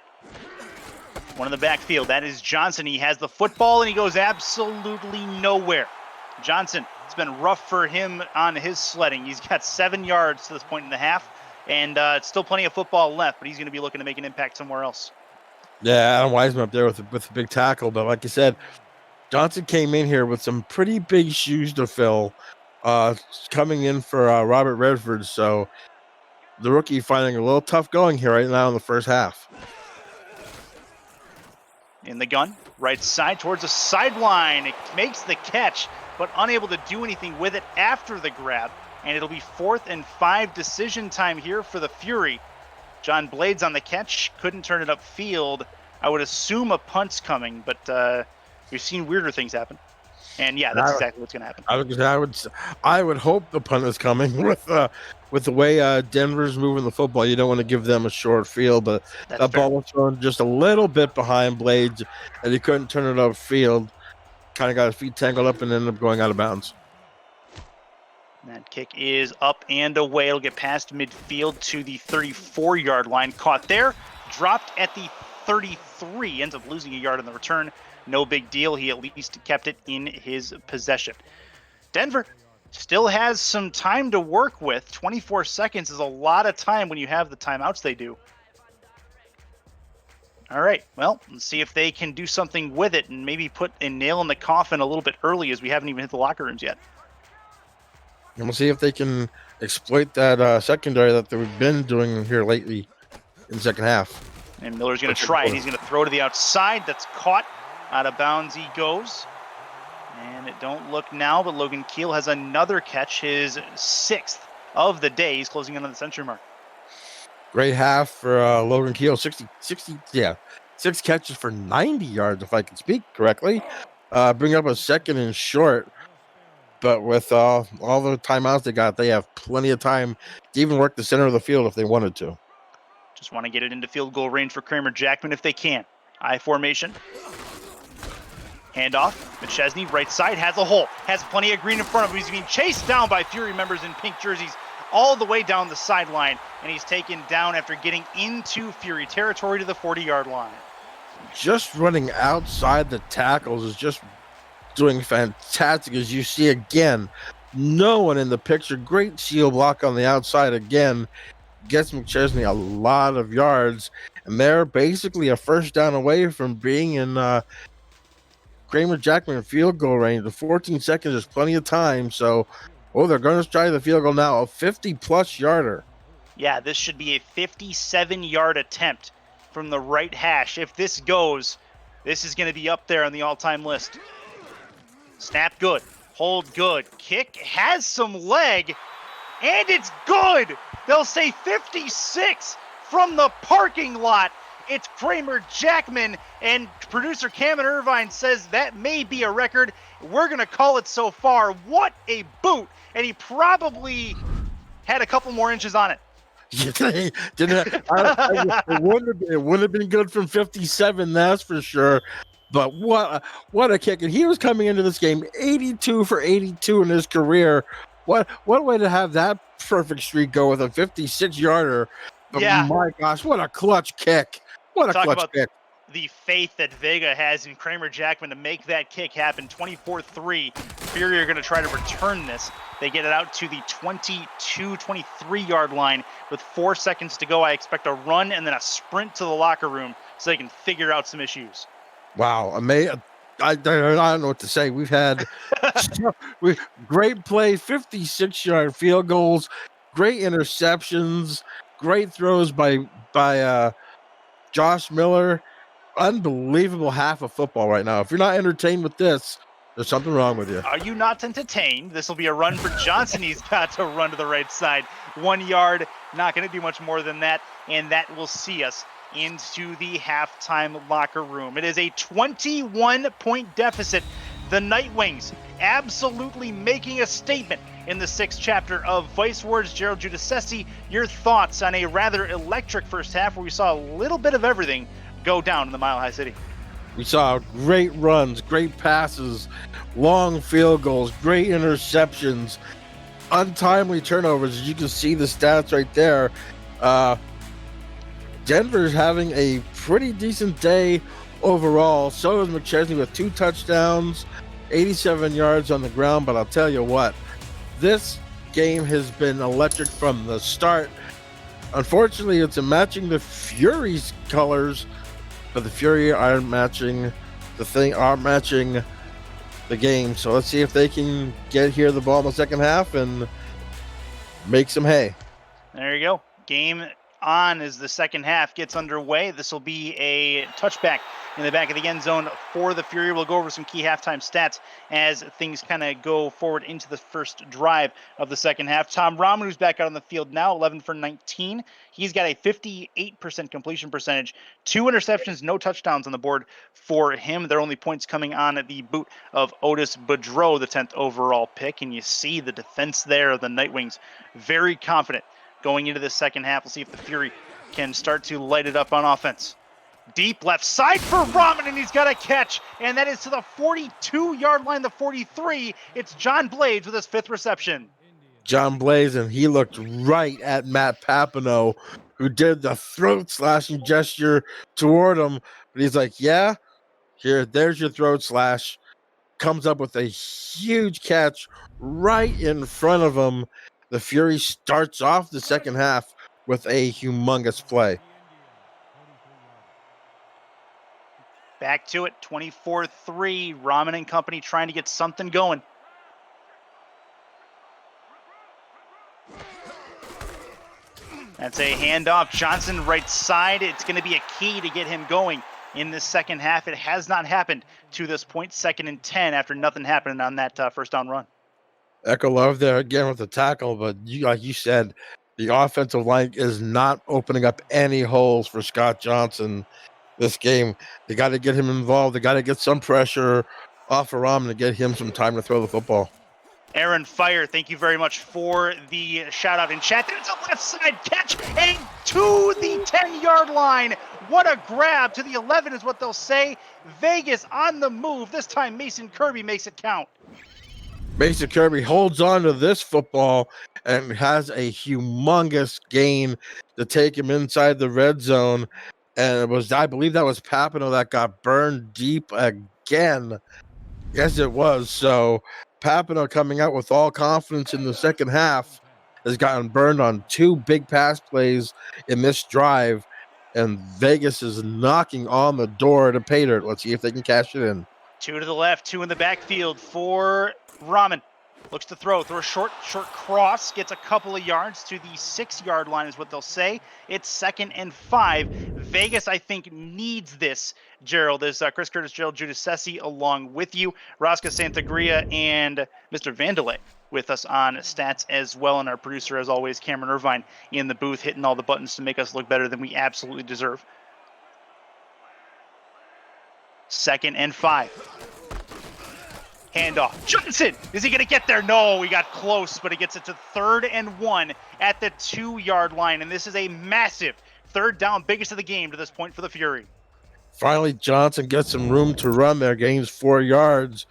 One in the backfield. That is Johnson. He has the football, and he goes absolutely nowhere. Johnson, it's been rough for him on his sledding. He's got 7 yards to this point in the half, and it's still plenty of football left, but he's going to be looking to make an impact somewhere else. Yeah, Adam Wiseman up there with a big tackle, but like you said, Johnson came in here with some pretty big shoes to fill, coming in for Robert Redford. So the rookie finding a little tough going here right now in the first half. In the gun, right side towards the sideline. It makes the catch, but unable to do anything with it after the grab. And it'll be 4th and 5 decision time here for the Fury. John Blades on the catch, couldn't turn it upfield. I would assume a punt's coming, but we've seen weirder things happen. And yeah, that's exactly what's going to happen. I would hope the punt is coming with the way Denver's moving the football. You don't want to give them a short field, but That's that fair. ball was thrown just a little bit behind Blades, and he couldn't turn it upfield. Kind of got his feet tangled up and ended up going out of bounds. That kick is up and away. It'll get past midfield to the 34-yard line. Caught there, dropped at the 33, ends up losing a yard on the return. No big deal. He at least kept it in his possession. Denver still has some time to work with. 24 seconds is a lot of time when you have the timeouts they do. All right, well, let's see if they can do something with it and maybe put a nail in the coffin a little bit early, as we haven't even hit the locker rooms yet. And we'll see if they can exploit that secondary that we've been doing here lately in the second half. And Miller's going to try it. He's going to throw to the outside. That's caught. Out of bounds he goes. And it don't look now, but Logan Keel has another catch, his 6th of the day. He's closing in on the century mark. Great half for Logan Keel. 6 catches for 90 yards, if I can speak correctly. Bring up a second and short. But with all the timeouts they got, they have plenty of time to even work the center of the field if they wanted to. Just want to get it into field goal range for Kramer Jackman if they can. I formation. Handoff. McChesney, right side, has a hole. Has plenty of green in front of him. He's being chased down by Fury members in pink jerseys all the way down the sideline. And he's taken down after getting into Fury territory to the 40-yard line. Just running outside the tackles is just doing fantastic, as you see again. No one in the picture. Great shield block on the outside again. Gets McChesney a lot of yards. And they're basically a first down away from being in Kramer Jackman field goal range. The 14 seconds is plenty of time. So, they're going to try the field goal now. A 50-plus yarder. Yeah, this should be a 57-yard attempt from the right hash. If this goes, this is going to be up there on the all-time list. Snap good. Hold good. Kick has some leg. And it's good. They'll say 56 from the parking lot. It's Kramer Jackman, and producer Cameron Irvine says that may be a record. We're going to call it so far. What a boot. And he probably had a couple more inches on it. It wouldn't have been good from 57, that's for sure. But what a kick. And he was coming into this game 82 for 82 in his career. What way to have that perfect streak go with a 56-yarder. But yeah. My gosh, what a clutch kick. What a clutch kick. The faith that Vega has in Kramer Jackman to make that kick happen. 24-3. Fury are going to try to return this. They get it out to the 23-yard line with 4 seconds to go. I expect a run and then a sprint to the locker room so they can figure out some issues. Wow. I don't know what to say. We've had great plays, 56-yard field goals, great interceptions, great throws by Josh Miller. Unbelievable half of football right now. If you're not entertained with this, there's something wrong with you. Are you not entertained? This will be a run for Johnson. He's got to run to the right side. 1 yard, not going to do much more than that, and that will see us into the halftime locker room. It is a 21-point deficit. The Nightwings absolutely making a statement in the 6th chapter of Vice Wars. Gerald Giudice, your thoughts on a rather electric first half where we saw a little bit of everything go down in the Mile High City? We saw great runs, great passes, long field goals, great interceptions, untimely turnovers. As you can see the stats right there. Denver's having a pretty decent day overall. So is McChesney with 2 touchdowns, 87 yards on the ground. But I'll tell you what, this game has been electric from the start. Unfortunately, it's matching the Fury's colors, but the Fury aren't matching the game. So let's see if they can get here the ball in the second half and make some hay. There you go. Game on as the second half gets underway. This will be a touchback in the back of the end zone for the Fury. We'll go over some key halftime stats as things kind of go forward into the first drive of the second half. Tom Rahman, who's back out on the field now, 11 for 19. He's got a 58% completion percentage, 2 interceptions, no touchdowns on the board for him. Their only points coming on at the boot of Otis Boudreau, the 10th overall pick. And you see the defense there of the Nightwings very confident going into the second half. We'll see if the Fury can start to light it up on offense. Deep left side for Rahman, and he's got a catch, and that is to the 42-yard line, the 43. It's John Blades with his 5th reception. John Blaze, and he looked right at Matt Papineau, who did the throat slashing gesture toward him. But he's like, yeah, there's your throat slash. Comes up with a huge catch right in front of him. The Fury starts off the second half with a humongous play. Back to it, 24-3. Rahman and company trying to get something going. That's a handoff. Johnson right side. It's going to be a key to get him going in this second half. It has not happened to this point. 2nd and 10 after nothing happened on that first down run. Echo Love there again with the tackle, but like you said, the offensive line is not opening up any holes for Scott Johnson this game. They got to get him involved. They got to get some pressure off of Rahman to get him some time to throw the football. Aaron Fire, thank you very much for the shout out in chat. There's a left side catch and to the 10-yard line. What a grab to the 11 is what they'll say. Vegas on the move. This time Mason Kirby makes it count. Mason Kirby holds on to this football and has a humongous gain to take him inside the red zone. And it was, I believe that was Papineau that got burned deep again. Yes, it was. So Papineau coming out with all confidence in the second half has gotten burned on 2 big pass plays in this drive. And Vegas is knocking on the door to pay dirt. Let's see if they can cash it in. 2 to the left, 2 in the backfield for Rahman. Looks to throw a short cross, gets a couple of yards to the 6-yard line is what they'll say. It's 2nd and 5. Vegas, I think, needs this, Gerald. There's Chris Curtis, Gerald Giudice along with you, Rosca Santagria, and Mr. Vandelay with us on stats as well. And our producer, as always, Cameron Irvine, in the booth, hitting all the buttons to make us look better than we absolutely deserve. 2nd and 5. Handoff. Johnson, is he going to get there? No, he got close, but he gets it to 3rd and 1 at the 2-yard line. And this is a massive 3rd down, biggest of the game to this point for the Fury. Finally, Johnson gets some room to run there, gains 4 yards.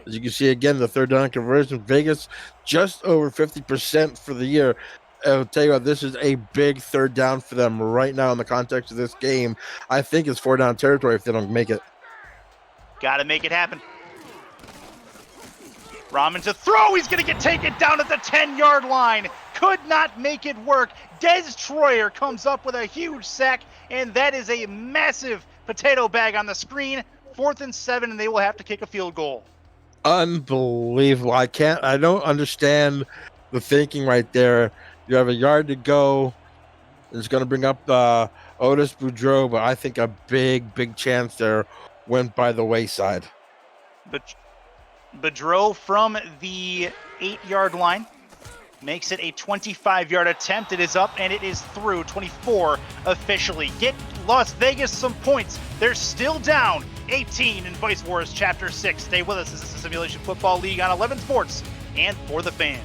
As you can see, again, the 3rd down conversion. Vegas just over 50% for the year. I'll tell you what, this is a big 3rd down for them right now in the context of this game. I think it's 4 down territory if they don't make it. Got to make it happen. Rahman to throw. He's going to get taken down at the 10-yard line. Could not make it work. Des Troyer comes up with a huge sack, and that is a massive potato bag on the screen. 4th and 7, and they will have to kick a field goal. Unbelievable. I don't understand the thinking right there. You have a yard to go. It's going to bring up Otis Boudreau, but I think a big chance there went by the wayside. But Boudreau from the 8-yard line makes it a 25-yard attempt. It is up and it is through. 24 officially. Get Las Vegas some points. They're still down 18 in Vice Wars Chapter 6. Stay with us. This is the Simulation Football League on 11 Sports and for the fans.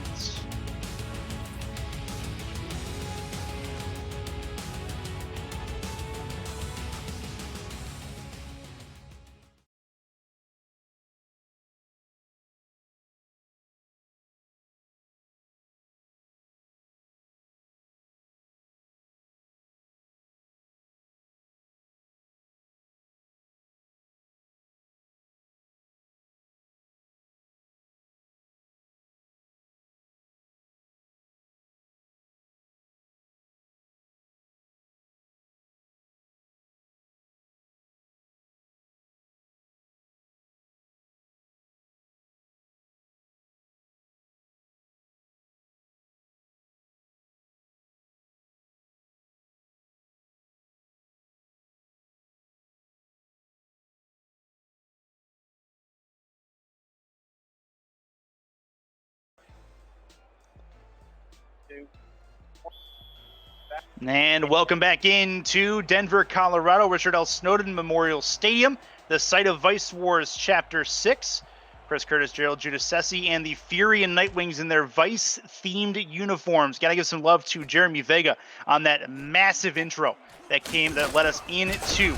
And welcome back into Denver, Colorado, Richard L. Snowden Memorial Stadium, the site of Vice Wars Chapter 6. Chris Curtis, Gerald Giudice, and the Fury and Nightwings in their Vice-themed uniforms. Got to give some love to Jeremy Vega on that massive intro that led us into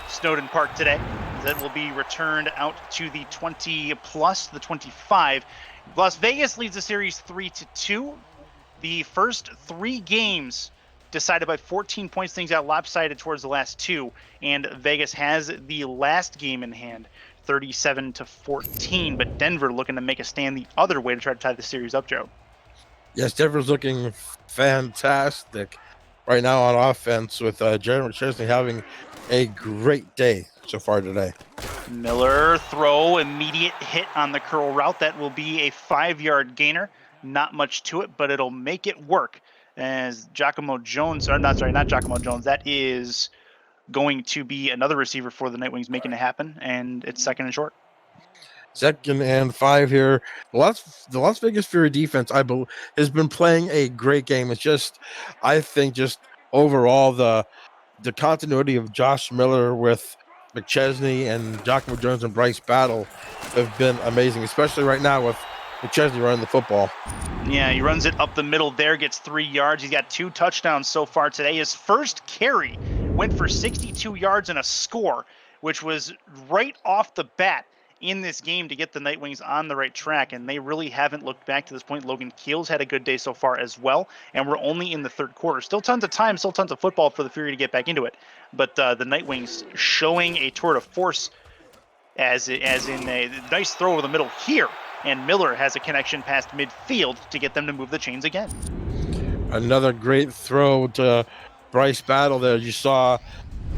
Snowden Park today. That will be returned out to the 20+, the 25. Las Vegas leads the series 3-2. The first 3 games decided by 14 points. Things got lopsided towards the last 2, and Vegas has the last game in hand, 37-14. But Denver looking to make a stand the other way to try to tie the series up, Joe. Yes, Denver's looking fantastic right now on offense with Jeremy McChesney having a great day so far today. Miller throw, immediate hit on the curl route. That will be a 5-yard gainer. Not much to it, but it'll make it work. As Giacomo Jones, or not Giacomo Jones, that is going to be another receiver for the Nightwings making it happen, and it's 2nd and short. 2nd and 5 here. The Las Vegas Fury defense, I believe, has been playing a great game. It's just, I think, just overall the continuity of Josh Miller with McChesney and Giacomo Jones and Bryce Battle have been amazing, especially right now with McChesney running the football. Yeah, he runs it up the middle there, gets 3 yards. He's got 2 touchdowns so far today. His first carry went for 62 yards and a score, which was right off the bat in this game to get the Nightwings on the right track, and they really haven't looked back to this point. Logan Keels had a good day so far as well, and we're only in the 3rd quarter. Still tons of time, still tons of football for the Fury to get back into it, but the Nightwings showing a tour de force as in a nice throw over the middle here, and Miller has a connection past midfield to get them to move the chains again. Another great throw to Bryce Battle there. You saw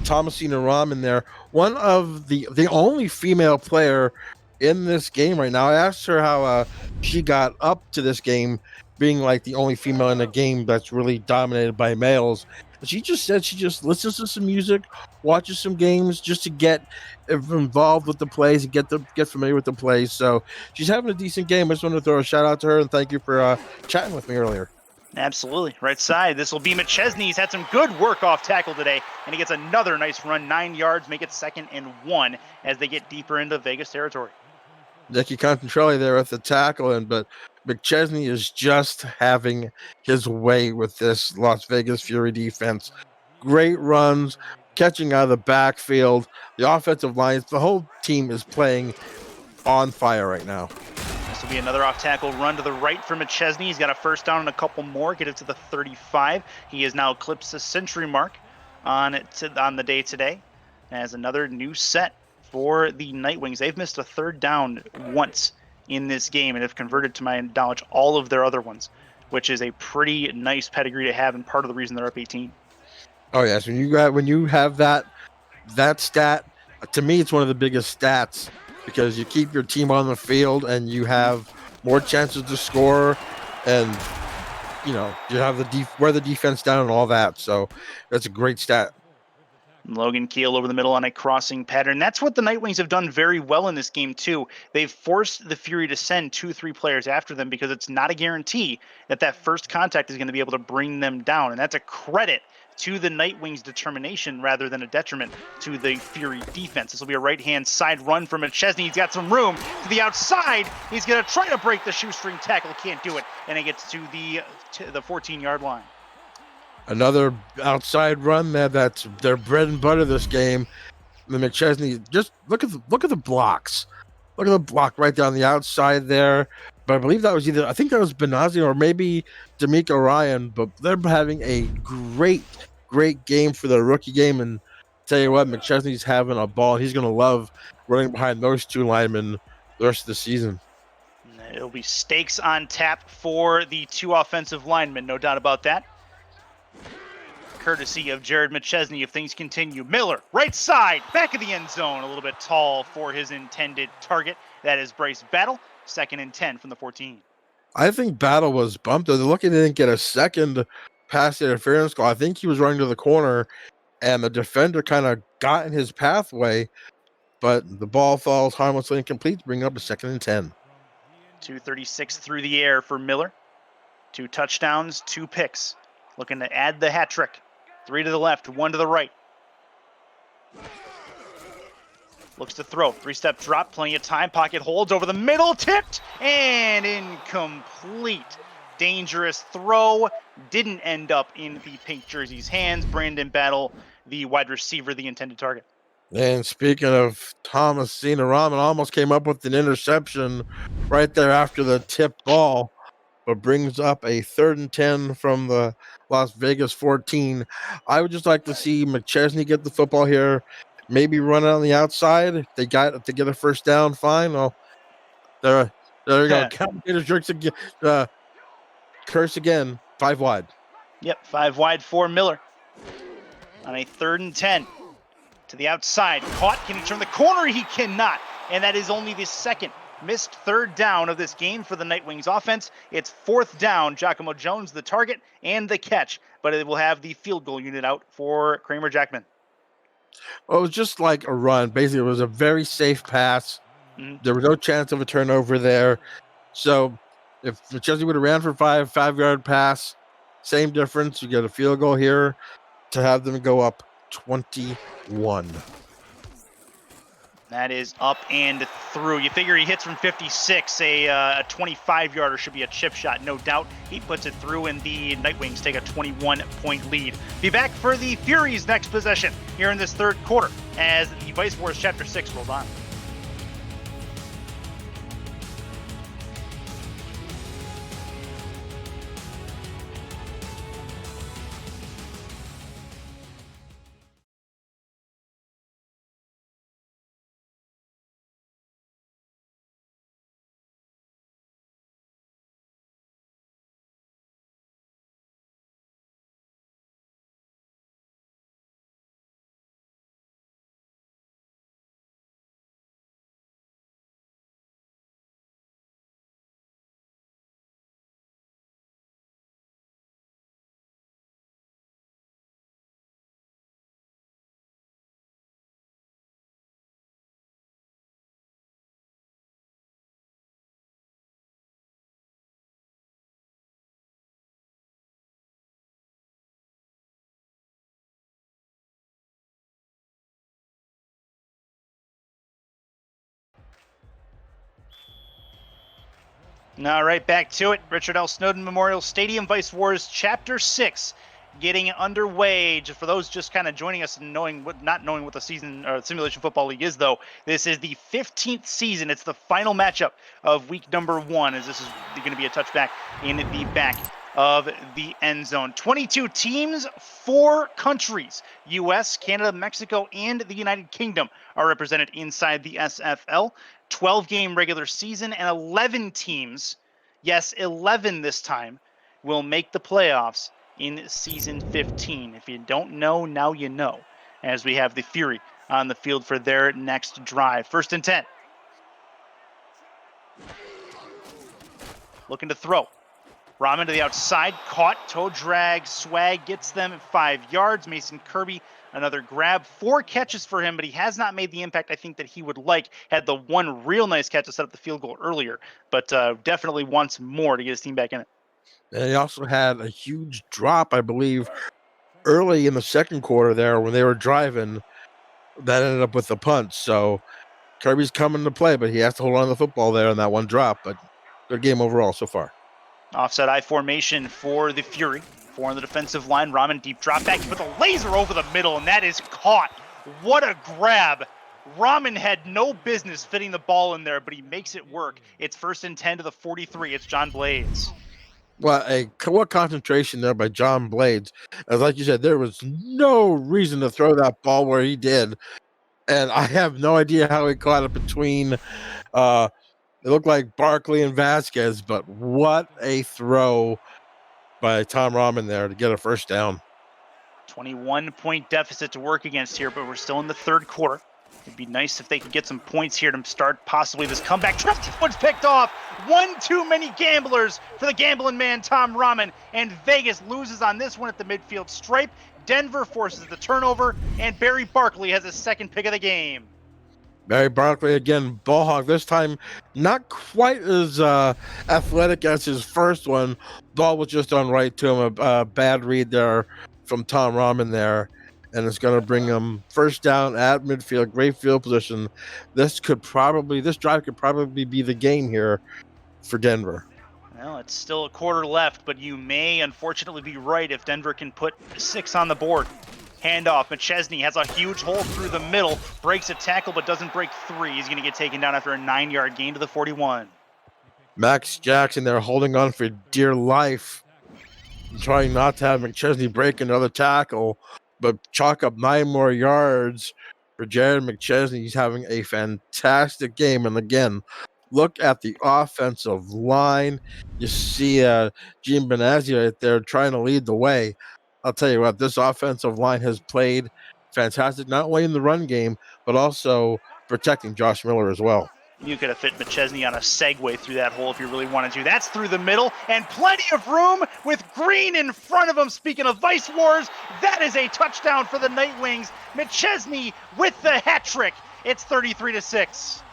Thomasina Rahman there, one of the only female player in this game right now. I asked her how she got up to this game being like the only female in a game that's really dominated by males. And she just said she just listens to some music, watches some games just to get involved with the plays and get familiar with the plays. So she's having a decent game. I just want to throw a shout out to her and thank you for chatting with me earlier. Absolutely. Right side. This will be McChesney. He's had some good work off tackle today, and he gets another nice run, 9 yards, make it 2nd and 1 as they get deeper into Vegas territory. Nicky Contrelli there with the tackle, but McChesney is just having his way with this Las Vegas Fury defense. Great runs, catching out of the backfield. The offensive lines, the whole team is playing on fire right now. This will be another off-tackle run to the right for McChesney. He's got a first down and a couple more, get it to the 35. He has now eclipsed the century mark on the day today as another new set for the Nightwings. They've missed a 3rd down once in this game and have converted, to my knowledge, all of their other ones, which is a pretty nice pedigree to have and part of the reason they're up 18. Oh yes, when you have that stat, to me it's one of the biggest stats because you keep your team on the field and you have more chances to score, and you have wear the defense down and all that. So that's a great stat. Logan Keel over the middle on a crossing pattern. That's what the Nightwings have done very well in this game, too. They've forced the Fury to send 2-3 players after them because it's not a guarantee that first contact is going to be able to bring them down. And that's a credit to the Nightwings' determination rather than a detriment to the Fury defense. This will be a right-hand side run from McChesney. He's got some room to the outside. He's going to try to break the shoestring tackle. Can't do it. And it gets to the 14-yard line. Another outside run there. That's their bread and butter this game. The McChesney, just look at the blocks. Look at the block right down the outside there. But I believe that was I think that was Benazzi or maybe D'Amico Ryan. But they're having a great game for their rookie game. And tell you what, McChesney's having a ball. He's going to love running behind those 2 linemen the rest of the season. It'll be stakes on tap for the 2 offensive linemen, no doubt about that. Courtesy of Jared McChesney if things continue. Miller, right side, back of the end zone, a little bit tall for his intended target. That is Bryce Battle, 2nd and 10 from the 14. I think Battle was bumped. They're lucky they didn't get a second pass interference call. I think he was running to the corner, and the defender kind of got in his pathway, but the ball falls harmlessly incomplete, bringing up a 2nd and 10. 2:36 through the air for Miller. 2 touchdowns, 2 picks. Looking to add the hat trick. 3 to the left, 1 to the right. Looks to throw. 3-step drop, plenty of time. Pocket holds over the middle, tipped and incomplete. Dangerous throw. Didn't end up in the pink jersey's hands. Brandon Battle, the wide receiver, the intended target. And speaking of Thomasina, Rahman almost came up with an interception right there after the tip ball, but brings up a 3rd and 10 from the Las Vegas 14. I would just like to see McChesney get the football here, maybe run it on the outside. If they get a first down, fine. Well, there you go. Commentators jerks again. Curse again. 5 wide. Yep, 5 wide for Miller. On a 3rd and 10. To the outside. Caught. Can he turn the corner? He cannot. And that is only the second missed 3rd down of this game for the Nightwings offense. It's 4th down. Giacomo Jones, the target and the catch. But it will have the field goal unit out for Kramer Jackman. Well, it was just like a run. Basically, it was a very safe pass. Mhm. There was no chance of a turnover there. So if Chelsea would have ran for 5-yard pass, same difference. You get a field goal here to have them go up 21. That is up and through. You figure he hits from 56. A 25-yarder should be a chip shot, no doubt. He puts it through, and the Nightwings take a 21-point lead. Be back for the Furies' next possession here in this 3rd quarter as the Vice Wars Chapter 6 rolls on. All right, back to it. Richard L. Snowden Memorial Stadium, Vice Wars Chapter 6 getting underway. Just for those just kind of joining us and not knowing what the season or Simulation Football League is, though, this is the 15th season. It's the final matchup of week number 1, as this is going to be a touchback in the back of the end zone. 22 teams, 4 countries, U.S., Canada, Mexico, and the United Kingdom are represented inside the SFL. 12-game regular season, and 11 teams, yes, 11 this time, will make the playoffs in season 15. If you don't know, now you know, as we have the Fury on the field for their next drive. 1st and 10. Looking to throw. Rahman to the outside, caught, toe drag, swag, gets them 5 yards. Mason Kirby, another grab, 4 catches for him, but he has not made the impact I think that he would like. Had the one real nice catch to set up the field goal earlier, but definitely wants more to get his team back in it. And he also had a huge drop, I believe, early in the 2nd quarter there when they were driving. That ended up with the punt. So Kirby's coming to play, but he has to hold on to the football there on that one drop. But good game overall so far. Offset I formation for the Fury. 4 on the defensive line. Rahman deep drop back. He puts a laser over the middle, and that is caught. What a grab. Rahman had no business fitting the ball in there, but he makes it work. It's 1st and 10 to the 43. It's John Blades. Well, what concentration there by John Blades. As like you said, there was no reason to throw that ball where he did. And I have no idea how he caught it between it looked like Barkley and Vasquez, but what a throw by Tom Rahman there to get a 1st down. 21-point deficit to work against here, but we're still in the 3rd quarter. It'd be nice if they could get some points here to start possibly this comeback. Trustwood's picked off. One too many gamblers for the gambling man, Tom Rahman. And Vegas loses on this one at the midfield stripe. Denver forces the turnover, and Barry Barkley has his 2nd pick of the game. Barry Barkley again, ball hog. This time, not quite as athletic as his first one. Ball was just on right to him. A bad read there from Tom Rahman there, and it's going to bring him first down at midfield. Great field position. This drive could probably be the game here for Denver. Well, it's still a quarter left, but you may unfortunately be right if Denver can put 6 on the board. Handoff. McChesney has a huge hole through the middle, breaks a tackle, but doesn't break 3. He's going to get taken down after a 9-yard gain to the 41. Max Jackson there holding on for dear life, trying not to have McChesney break another tackle, but chalk up 9 more yards for Jared McChesney. He's having a fantastic game. And again, look at the offensive line. You see Gene Benazzi right there trying to lead the way. I'll tell you what, this offensive line has played fantastic, not only in the run game, but also protecting Josh Miller as well. You could have fit McChesney on a segue through that hole if you really wanted to. That's through the middle, and plenty of room with Green in front of him. Speaking of Vice Wars, that is a touchdown for the Nightwings. McChesney with the hat trick. It's 33-6.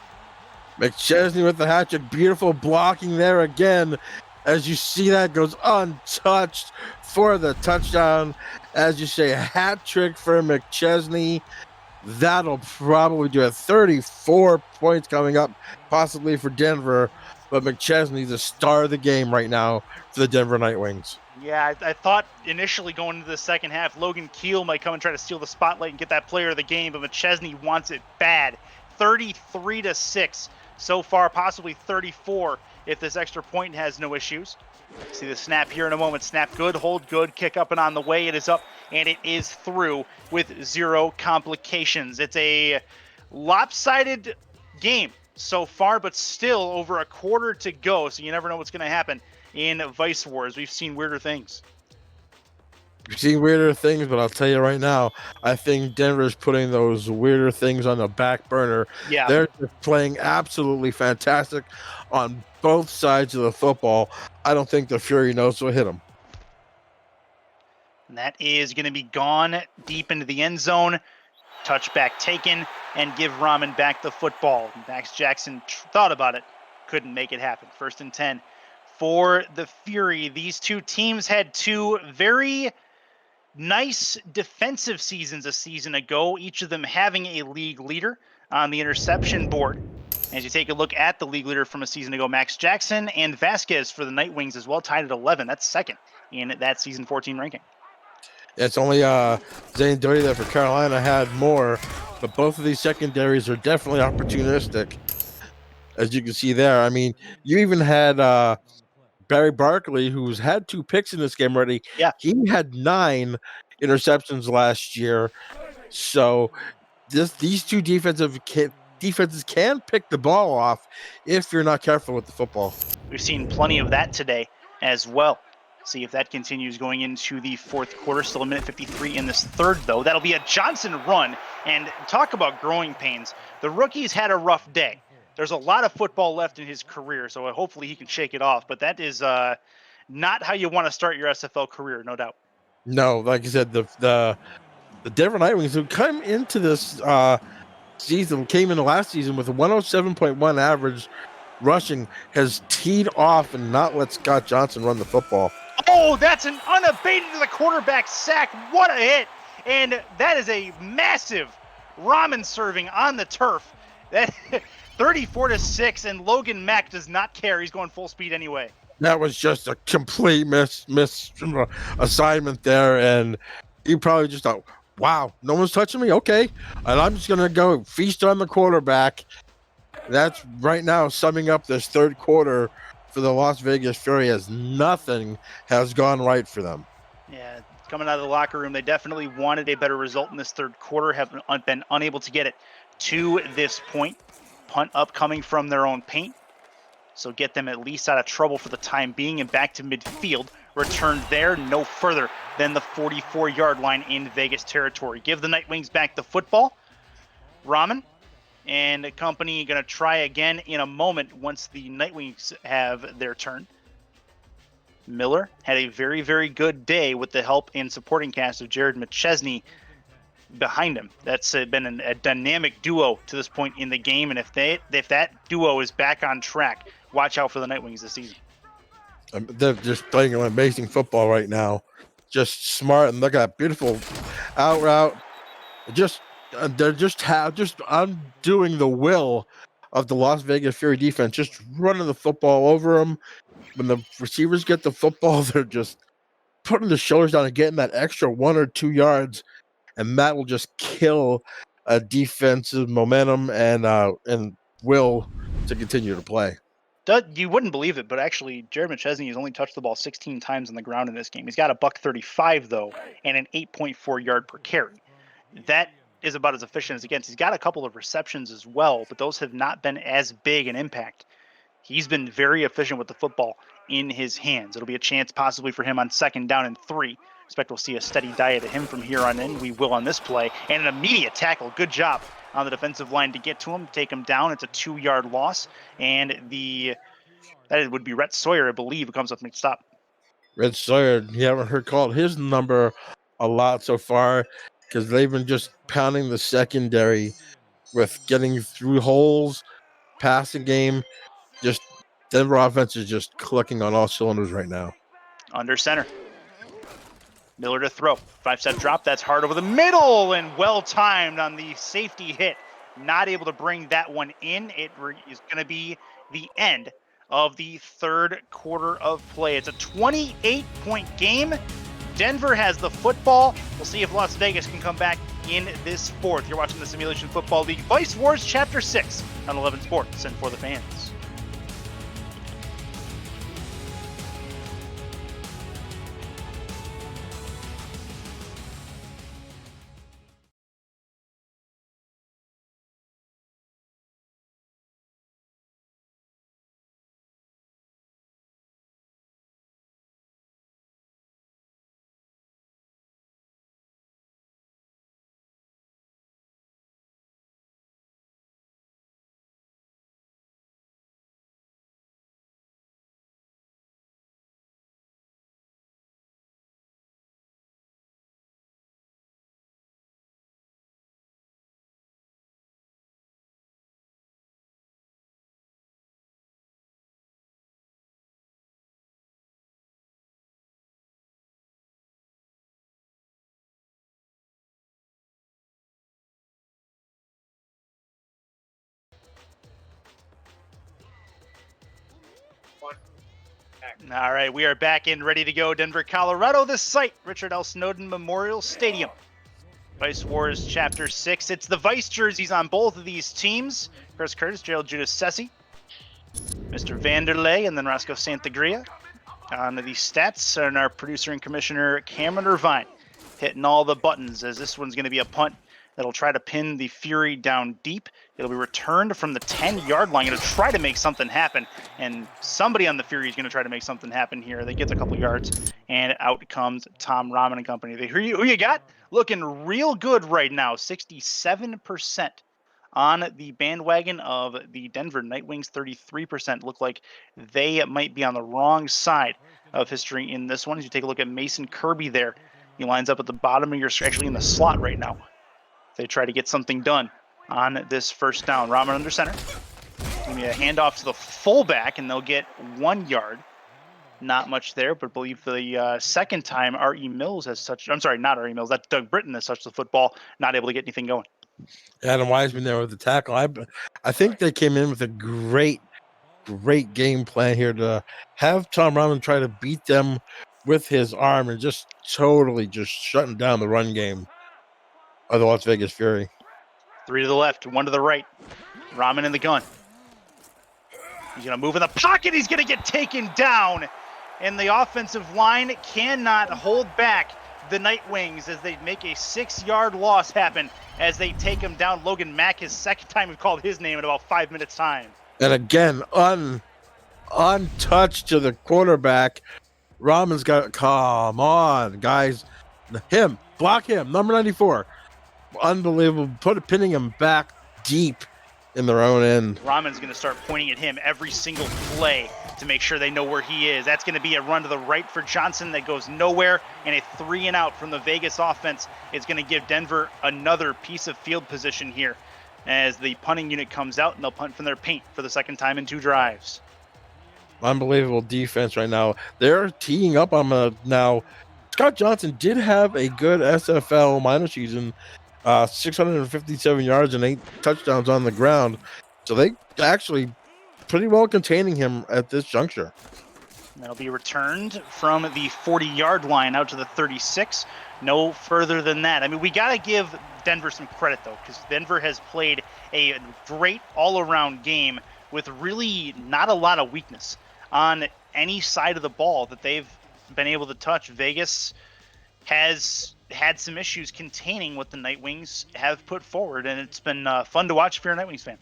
McChesney with the hat trick. Beautiful blocking there again. As you see, that goes untouched for the touchdown. As you say, a hat trick for McChesney. That'll probably do it. 34 points coming up, possibly for Denver. But McChesney's the star of the game right now for the Denver Nightwings. Yeah, I thought initially going into the second half, Logan Keel might come and try to steal the spotlight and get that player of the game, but McChesney wants it bad. 33-6 so far, possibly 34 if this extra point has no issues. See the snap here in a moment. Snap good, hold good, kick up and on the way. It is up and it is through with 0 complications. It's a lopsided game so far, but still over a quarter to go, so you never know what's going to happen in Vice Wars. We've seen weirder things. We've seen weirder things, but I'll tell you right now, I think Denver's putting those weirder things on the back burner. Yeah. They're just playing absolutely fantastic on both sides of the football. I don't think the Fury knows what hit them. And that is going to be gone deep into the end zone. Touchback taken, and give Rahman back the football. Max Jackson thought about it, couldn't make it happen. 1st and 10 for the Fury. These two teams had 2 very nice defensive seasons a season ago, each of them having a league leader on the interception board. As you take a look at the league leader from a season ago, Max Jackson and Vasquez for the Nightwings as well, tied at 11. That's second in that season 14 ranking. It's only Zane Doty that for Carolina had more, but both of these secondaries are definitely opportunistic, as you can see there. I mean, you even had Barry Barkley, who's had 2 picks in this game already. Yeah. He had 9 interceptions last year. So these 2 defenses can pick the ball off if you're not careful with the football. We've seen plenty of that today as well. See if that continues going into the 4th quarter. Still a minute 53 in this 3rd, though. That'll be a Johnson run. And talk about growing pains. The rookie's had a rough day. There's a lot of football left in his career, so hopefully he can shake it off. But that is not how you want to start your SFL career, no doubt. No, like I said, the Denver Nightwings who come into this came in the last season with a 107.1 average rushing, has teed off and not let Scott Johnson run the football. Oh, that's an unabated to the quarterback sack. What a hit. And that is a massive Rahman serving on the turf. That 34-6, and Logan Mack does not care. He's going full speed anyway. That was just a complete miss assignment there, and he probably just thought, wow, no one's touching me? Okay. And I'm just going to go feast on the quarterback. That's right now summing up this 3rd quarter for the Las Vegas Fury, as nothing has gone right for them. Yeah, coming out of the locker room, they definitely wanted a better result in this 3rd quarter, have been unable to get it to this point. Punt up coming from their own paint. So get them at least out of trouble for the time being, and back to midfield. Returned there no further than the 44-yard line in Vegas territory. Give the Nightwings back the football. Rahman and the company going to try again in a moment once the Nightwings have their turn. Miller had a very, very good day with the help and supporting cast of Jared McChesney. behind him. That's been a dynamic duo to this point in the game, and if that duo is back on track, watch out for the Night Wings this season. They're just playing an amazing football right now. Just smart, and look at that beautiful out route. They're just undoing the will of the Las Vegas Fury defense, just running the football over them. When the receivers get the football, they're just putting the shoulders down and getting that extra 1 or 2 yards, and that will just kill a defensive momentum and will to continue to play. You wouldn't believe it, but actually, Jared McChesney has only touched the ball 16 times on the ground in this game. He's got a $135 though, and an 8.4 yard per carry. That is about as efficient as it gets. He's got a couple of receptions as well, but those have not been as big an impact. He's been very efficient with the football in his hands. It'll be a chance possibly for him on 2nd down and 3. Expect we'll see a steady diet of him from here on in. We will on this play. And an immediate tackle. Good job on the defensive line to get to him, take him down. It's a 2-yard loss. And that would be Rhett Sawyer, I believe, who comes up and stop. Rhett Sawyer, you haven't heard called his number a lot so far because they've been just pounding the secondary with getting through holes, passing game. Just Denver offense is just clicking on all cylinders right now. Under center. Miller to throw. 5-step drop. That's hard over the middle and well timed on the safety hit. Not able to bring that one in. It is going to be the end of the 3rd quarter of play. It's a 28-point game. Denver has the football. We'll see if Las Vegas can come back in this 4th. You're watching the Simulation Football League Vice Wars Chapter 6 on 11 Sports and for the fans. All right, we are back in, ready to go. Denver, Colorado. This site, Richard L. Snowden Memorial Stadium. Vice Wars Chapter 6. It's the Vice jerseys on both of these teams. Chris Curtis, Gerald Judas Sessi, Mr. Vanderlei, and then Roscoe Santagria. On the stats, and our producer and commissioner, Cameron Irvine, hitting all the buttons as this one's going to be a punt that'll try to pin the Fury down deep. It'll be returned from the 10-yard line. It'll try to make something happen, and somebody on the Fury is going to try to make something happen here. They get a couple yards, and out comes Tom Rahman and company. Who you got? Looking real good right now, 67% on the bandwagon of the Denver Night Wings, 33% look like they might be on the wrong side of history in this one. As you take a look at Mason Kirby there, he lines up at the bottom of your, actually in the slot right now. They try to get something done on this 1st down. Rahman under center. Give me a handoff to the fullback, and they'll get 1 yard. Not much there, but I believe the 2nd time R.E. Mills has touched. I'm sorry, not R.E. Mills. That's Doug Britton has touched the football. Not able to get anything going. Adam Wiseman there with the tackle. I think they came in with a great game plan here to have Tom Rahman try to beat them with his arm and just totally just shutting down the run game of the Las Vegas Fury. 3 to the left, 1 to the right. Rahman in the gun. He's going to move in the pocket. He's going to get taken down. And the offensive line cannot hold back the Night Wings as they make a 6-yard loss happen as they take him down. Logan Mack, his 2nd time we've called his name in about 5 minutes time. And again, untouched to the quarterback. Rahman's got, come on, guys. Block him, number 94. Unbelievable. Pinning him back deep in their own end. Rahman's going to start pointing at him every single play to make sure they know where he is. That's going to be a run to the right for Johnson that goes nowhere, and a 3 and out from the Vegas offense is going to give Denver another piece of field position here as the punting unit comes out, and they'll punt from their paint for the second time in 2 drives. Unbelievable defense right now. They're teeing up on now. Scott Johnson did have a good SFL minor season, 657 yards and 8 touchdowns on the ground. So they actually pretty well containing him at this juncture. That'll be returned from the 40-yard line out to the 36. No further than that. I mean, we got to give Denver some credit, though, because Denver has played a great all-around game with really not a lot of weakness on any side of the ball that they've been able to touch. Vegas has had some issues containing what the Nightwings have put forward, and it's been fun to watch if you're a Nightwings fan.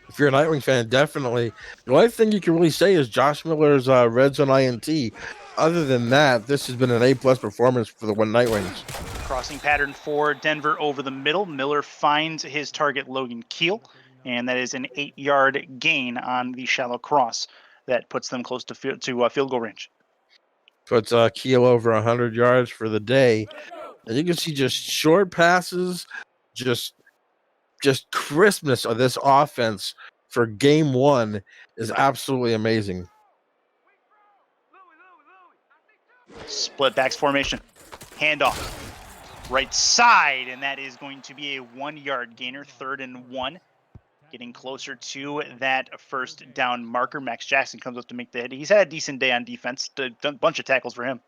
If you're a Nightwing fan, definitely. The only thing you can really say is Josh Miller's red zone INT. Other than that, this has been an A-plus performance for the Nightwings. Crossing pattern for Denver over the middle. Miller finds his target, Logan Keel, and that is an 8-yard gain on the shallow cross that puts them close to field goal range. Puts Keel over 100 yards for the day. And you can see just short passes, just crispness of this offense for game 1 is absolutely amazing. Split backs formation. Handoff. Right side, and that is going to be a 1-yard gainer, 3rd and 1. Getting closer to that first down marker. Max Jackson comes up to make the hit. He's had a decent day on defense. Done a bunch of tackles for him.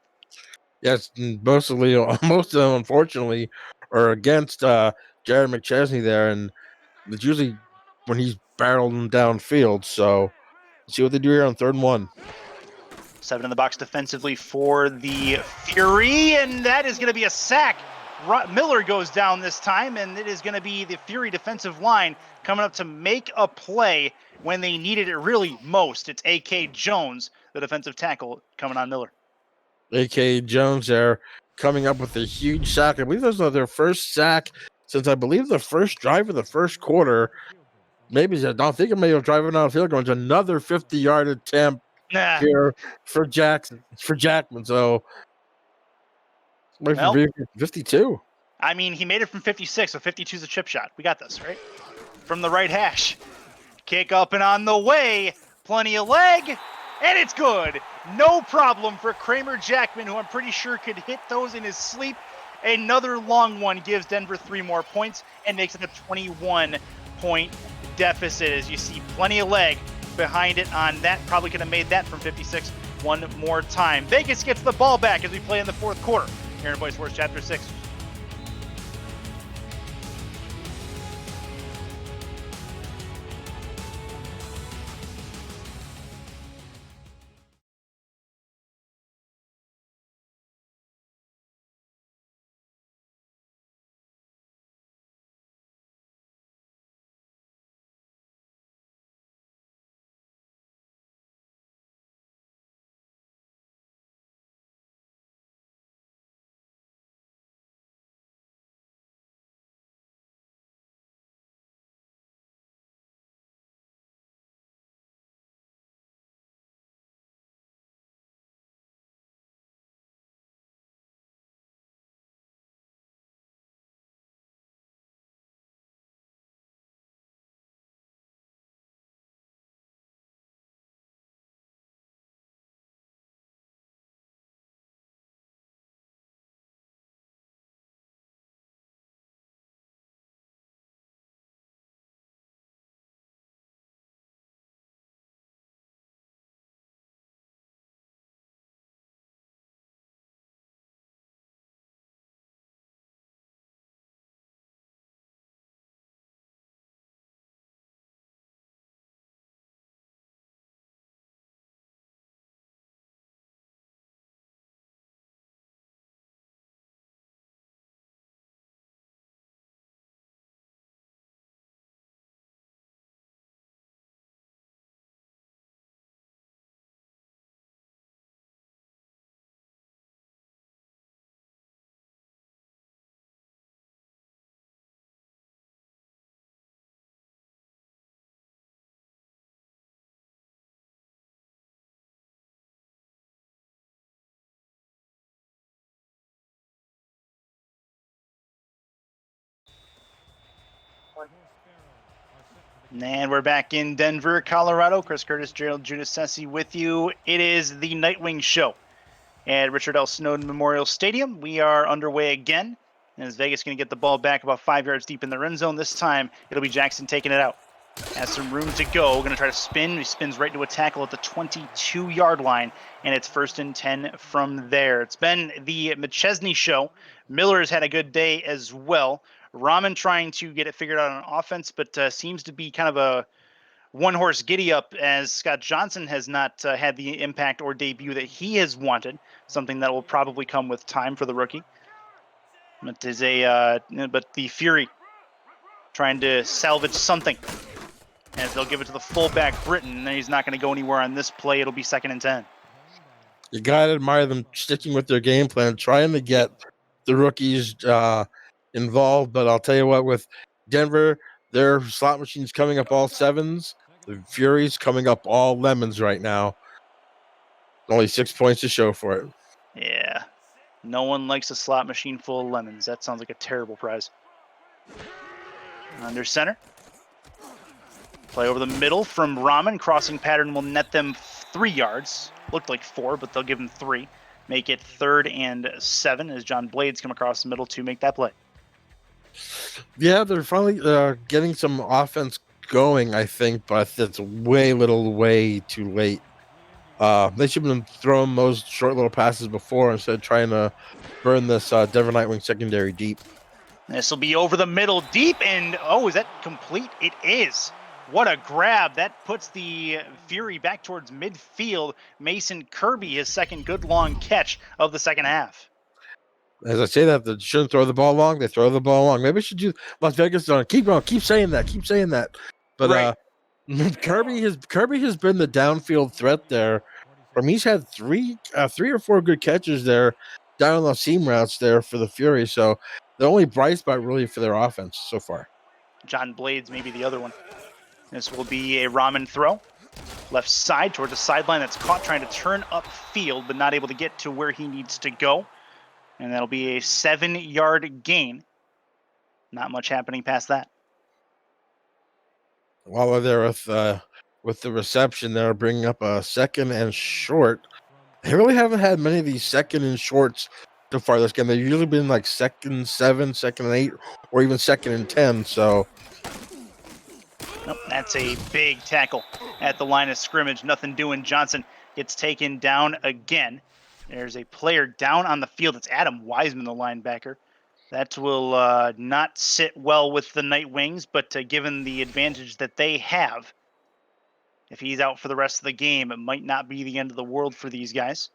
Yes, most of them, unfortunately, are against Jared McChesney there, and it's usually when he's barreling them downfield. So, see what they do here on 3rd and 1. 7 in the box defensively for the Fury, and that is going to be a sack. Miller goes down this time, and it is going to be the Fury defensive line coming up to make a play when they needed it really most. It's A.K. Jones, the defensive tackle, coming on Miller. A.K. Jones there coming up with a huge sack. I believe this was their first sack since I believe the first drive of the first quarter. Maybe I don't think it may have driving out field goal. It's another 50-yard attempt here for Jackman. So Well, 52. I mean, he made it from 56, so 52 is a chip shot. We got this, right? From the right hash. Kick up and on the way. Plenty of leg, and it's good. No problem for Kramer Jackman, who I'm pretty sure could hit those in his sleep. Another long one gives Denver 3 more points and makes it a 21-point deficit. As you see, plenty of leg behind it on that. Probably could have made that from 56 one more time. Vegas gets the ball back as we play in the 4th quarter. Here in Boy Sports Chapter 6. And we're back in Denver, Colorado. Chris Curtis, Gerald Judas Sessi with you. It is the Nightwing Show at Richard L. Snowden Memorial Stadium. We are underway again. As Vegas going to get the ball back about 5 yards deep in the end zone. This time, it'll be Jackson taking it out. Has some room to go. Going to try to spin. He spins right into a tackle at the 22-yard line, and it's 1st and 10 from there. It's been the McChesney Show. Miller's had a good day as well. Rahman trying to get it figured out on offense, but seems to be kind of a one-horse giddy-up as Scott Johnson has not had the impact or debut that he has wanted, something that will probably come with time for the rookie. But the Fury trying to salvage something, as they'll give it to the fullback Britton, and he's not going to go anywhere on this play. It'll be 2nd and 10. You gotta admire them sticking with their game plan, trying to get the rookies involved. But I'll tell you what, with Denver, their slot machines coming up all 7s. The Furies coming up all lemons right now. Only 6 points to show for it. Yeah. No one likes a slot machine full of lemons. That sounds like a terrible prize. Under center. Play over the middle from Rahman. Crossing pattern will net them 3 yards. Looked like 4, but they'll give him 3. Make it 3rd and 7 as John Blades come across the middle to make that play. Yeah, they're finally getting some offense going, I think, but it's way too late. They should have been throwing those short little passes before instead of trying to burn this Denver Nightwing secondary deep. This will be over the middle deep, and is that complete? It is. What a grab. That puts the Fury back towards midfield. Mason Kirby, his second good long catch of the second half. As I say that, they shouldn't throw the ball long. They throw the ball long. Maybe we should do Las Vegas on. Keep going. Keep saying that. But right. Kirby has been the downfield threat there. He's had three or four good catches there down on those seam routes there for the Fury. So the only bright spot really for their offense so far. John Blades maybe the other one. This will be a Rahman throw. Left side towards the sideline that's caught trying to turn upfield, but not able to get to where he needs to go. And that'll be a 7-yard gain. Not much happening past that. While we're there with the reception, they're bringing up a 2nd and short. They really haven't had many of these 2nd and shorts so far this game. They've usually been like 2nd and 7, 2nd and 8, or even 2nd and 10. So nope, that's a big tackle at the line of scrimmage. Nothing doing. Johnson gets taken down again. There's a player down on the field. It's Adam Wiseman, the linebacker. That will not sit well with the Nightwings, but given the advantage that they have, if he's out for the rest of the game, it might not be the end of the world for these guys.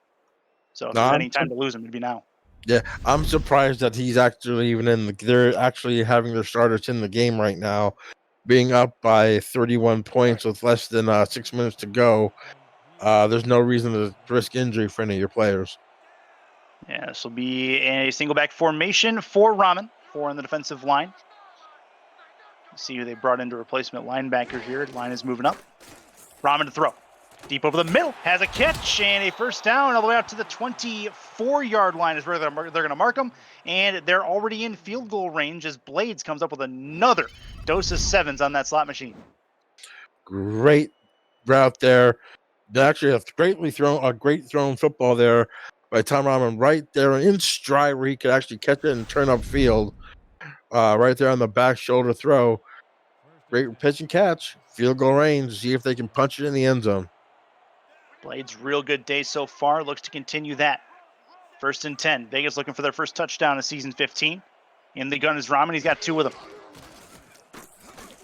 So if there's any time to lose him, it'd be now. Yeah, I'm surprised that he's actually even they're actually having their starters in the game right now, being up by 31 points with less than 6 minutes to go. There's no reason to risk injury for any of your players. Yeah, this will be a single back formation for Rahman, 4 on the defensive line. See who they brought into replacement linebacker here. The line is moving up. Rahman to throw. Deep over the middle. Has a catch and a first down all the way out to the 24-yard line is where they're going to mark them. And they're already in field goal range as Blades comes up with another dose of 7s on that slot machine. Great route there. They actually have a great thrown football there by Tom Rahman right there in stride where he could actually catch it and turn upfield. Right there on the back shoulder throw. Great pitch and catch. Field goal range. See if they can punch it in the end zone. Blades, real good day so far. Looks to continue that. 1st and 10. Vegas looking for their first touchdown of season 15. In the gun is Rahman. He's got 2 of them.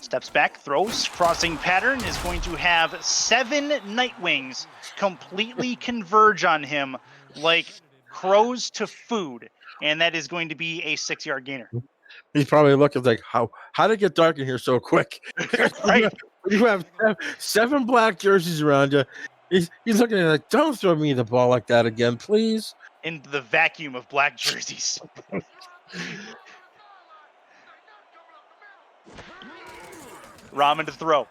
Steps back, throws, crossing pattern is going to have 7 Nightwings completely converge on him like crows to food, and that is going to be a 6-yard gainer. He's probably looking like, how did it get dark in here so quick? Right. You have 7 black jerseys around you. He's looking at it like, don't throw me the ball like that again, please. Into the vacuum of black jerseys. Rahman to throw.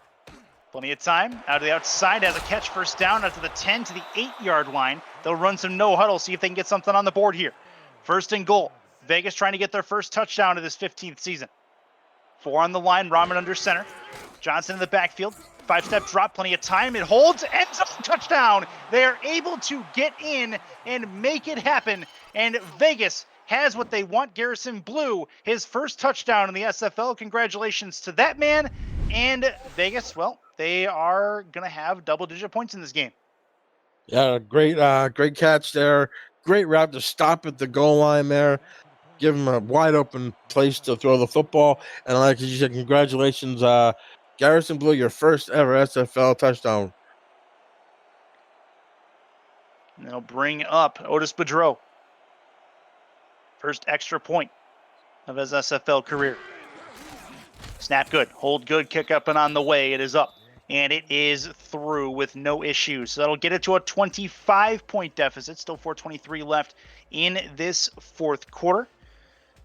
Plenty of time. Out of the outside, has a catch, first down out to the 10 to the 8-yard line. They'll run some no huddle, see if they can get something on the board here. 1st and goal. Vegas trying to get their first touchdown of this 15th season. 4 on the line, Rahman under center. Johnson in the backfield. 5-step drop, plenty of time. It holds, ends up touchdown. They are able to get in and make it happen. And Vegas has what they want. Garrison Blue, his first touchdown in the SFL. Congratulations to that man. And Vegas, well, they are going to have double-digit points in this game. Yeah, great catch there. Great route to stop at the goal line there. Give him a wide open place to throw the football. And like you said, congratulations, Garrison Blue, your first ever SFL touchdown. And they'll bring up Otis Boudreau. First extra point of his SFL career. Snap good, hold good, kick up and on the way. It is up, and it is through with no issues. So that'll get it to a 25-point deficit. Still 4:23 left in this fourth quarter.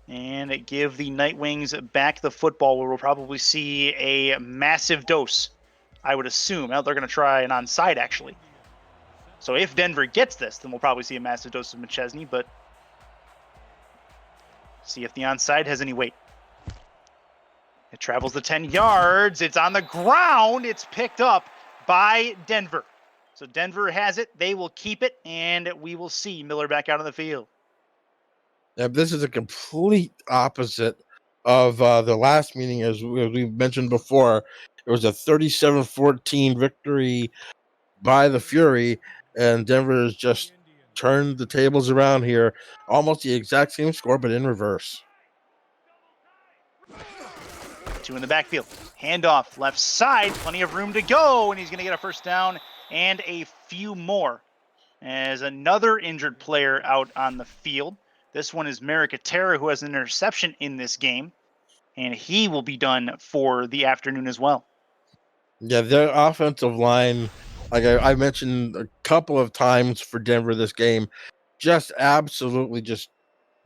And give the Nightwings back the football, where we'll probably see a massive dose, I would assume. Now they're going to try an onside, actually. So if Denver gets this, then we'll probably see a massive dose of McChesney, but see if the onside has any weight. It travels the 10 yards. It's on the ground. It's picked up by Denver. So Denver has it. They will keep it, and we will see Miller back out on the field. Yeah, this is a complete opposite of the last meeting, as we mentioned before. It was a 37-14 victory by the Fury, and Denver has just turned the tables around here. Almost the exact same score, but in reverse. 2 in the backfield. Handoff, left side, plenty of room to go, and he's going to get a first down and a few more. As another injured player out on the field. This one is Merrick Atera, who has an interception in this game, and he will be done for the afternoon as well. Yeah, their offensive line, like I mentioned a couple of times for Denver this game, just absolutely just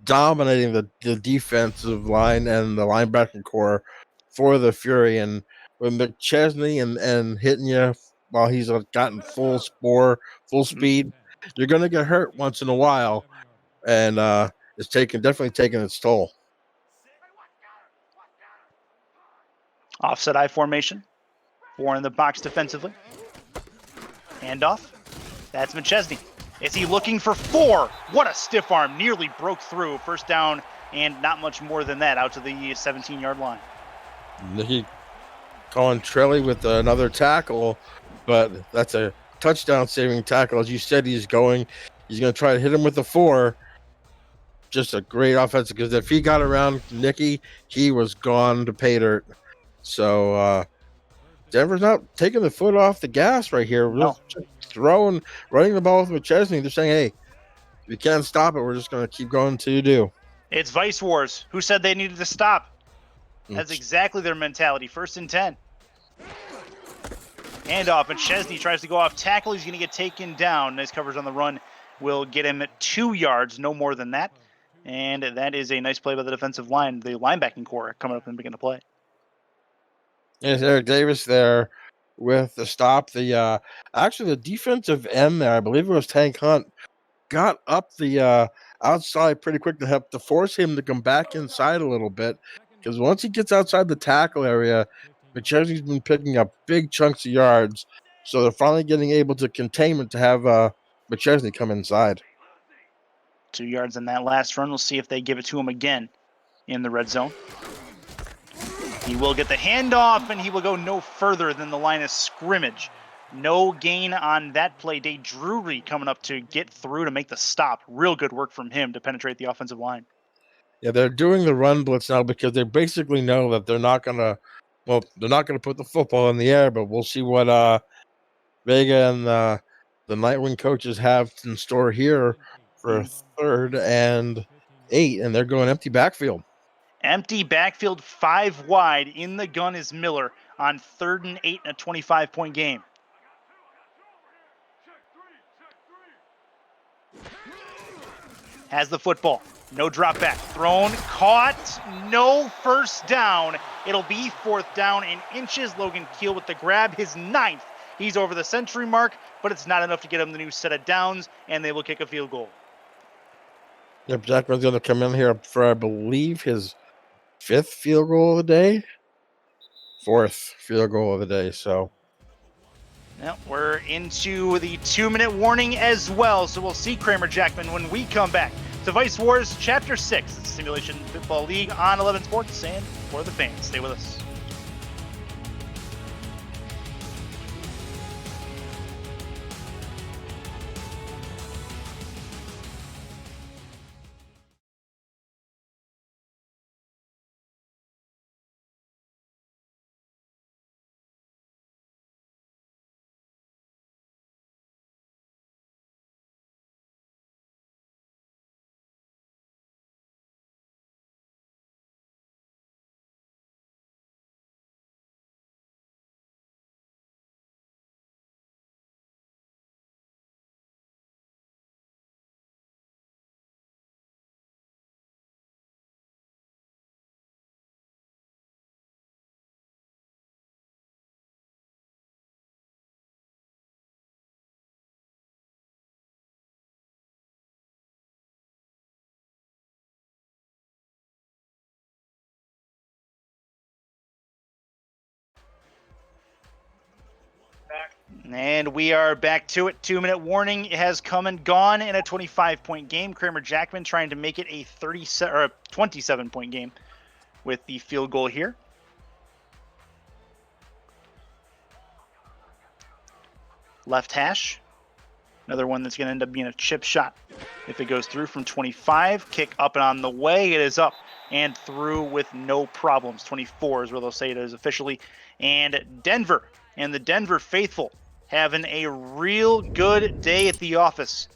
dominating the defensive line and the linebacking core for the Fury. And with McChesney and hitting you while he's gotten full speed, you're going to get hurt once in a while. And it's definitely taking its toll. Offset I formation. 4 in the box defensively. Handoff. That's McChesney. Is he looking for 4? What a stiff arm. Nearly broke through. First down and not much more than that out to the 17-yard line. He calling Trelly with another tackle, but that's a touchdown-saving tackle. As you said, he's going to try to hit him with the 4. Just a great offense, because if he got around Nicky, he was gone to pay dirt. So Denver's not taking the foot off the gas right here. No. Just running the ball with McChesney. They're saying, hey, if you can't stop it, we're just going to keep going until you do. It's Vice Wars. Who said they needed to stop? That's exactly their mentality. 1st and 10. Handoff, and Chesney tries to go off tackle. He's going to get taken down. Nice coverage on the run. Will get him at 2 yards, no more than that. And that is a nice play by the defensive line, the linebacking core coming up and beginning to play. Yes, Eric Davis there with the stop. The actually the defensive end there, I believe it was Tank Hunt, got up the outside pretty quick to force him to come back inside a little bit. Because once he gets outside the tackle area, McChesney's been picking up big chunks of yards. So they're finally getting able to contain it to have McChesney come inside. 2 yards in that last run. We'll see if they give it to him again in the red zone. He will get the handoff, and he will go no further than the line of scrimmage. No gain on that play. Day Drury coming up to get through to make the stop. Real good work from him to penetrate the offensive line. Yeah, they're doing the run blitz now because they basically know that they're not gonna put the football in the air, but we'll see what Vega and the Nightwing coaches have in store here for 3rd and 8, and they're going empty backfield. Empty backfield, 5 wide. In the gun is Miller on 3rd and 8 in a 25-point game. Has the football. No drop back. Thrown, caught, no first down. It'll be 4th down and inches. Logan Keel with the grab, his 9th. He's over the century mark, but it's not enough to get him the new set of downs, and they will kick a field goal. Yep, Jackman's going to come in here for, I believe, his 5th field goal of the day. fourth field goal of the day. So Now we're into the 2-minute warning as well, so we'll see Kramer Jackman when we come back to Vice Wars Chapter 6. It's Simulation Football League on 11 Sports and for the fans. Stay with us. And we are back to it. 2-minute warning has come and gone in a 25-point game. Kramer Jackman trying to make it a 27-point game with the field goal here. Left hash. Another one that's going to end up being a chip shot. If it goes through from 25, kick up and on the way. It is up and through with no problems. 24 is where they'll say it is officially. And Denver and the Denver faithful having a real good day at the office.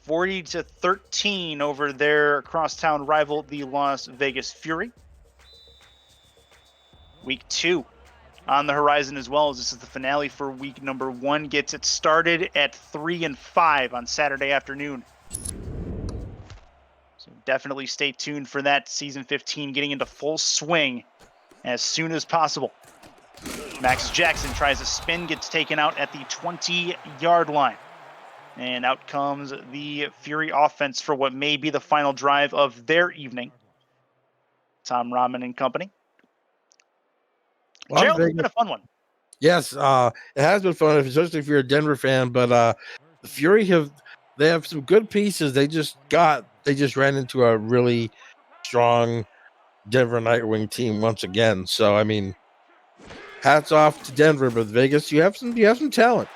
40-13 over their crosstown rival, the Las Vegas Fury. Week 2 on the horizon as well, as this is the finale for week number 1. Gets it started at 3 and 5 on Saturday afternoon. So definitely stay tuned for that. Season 15 getting into full swing as soon as possible. Max Jackson tries a spin, gets taken out at the 20-yard line. And out comes the Fury offense for what may be the final drive of their evening. Tom Rahman and company. Gerald, it's been a fun one. Yes, it has been fun, especially if you're a Denver fan. But the Fury have some good pieces. They just ran into a really strong Denver Nightwing team once again. So I mean, hats off to Denver, but Vegas, you have some talent.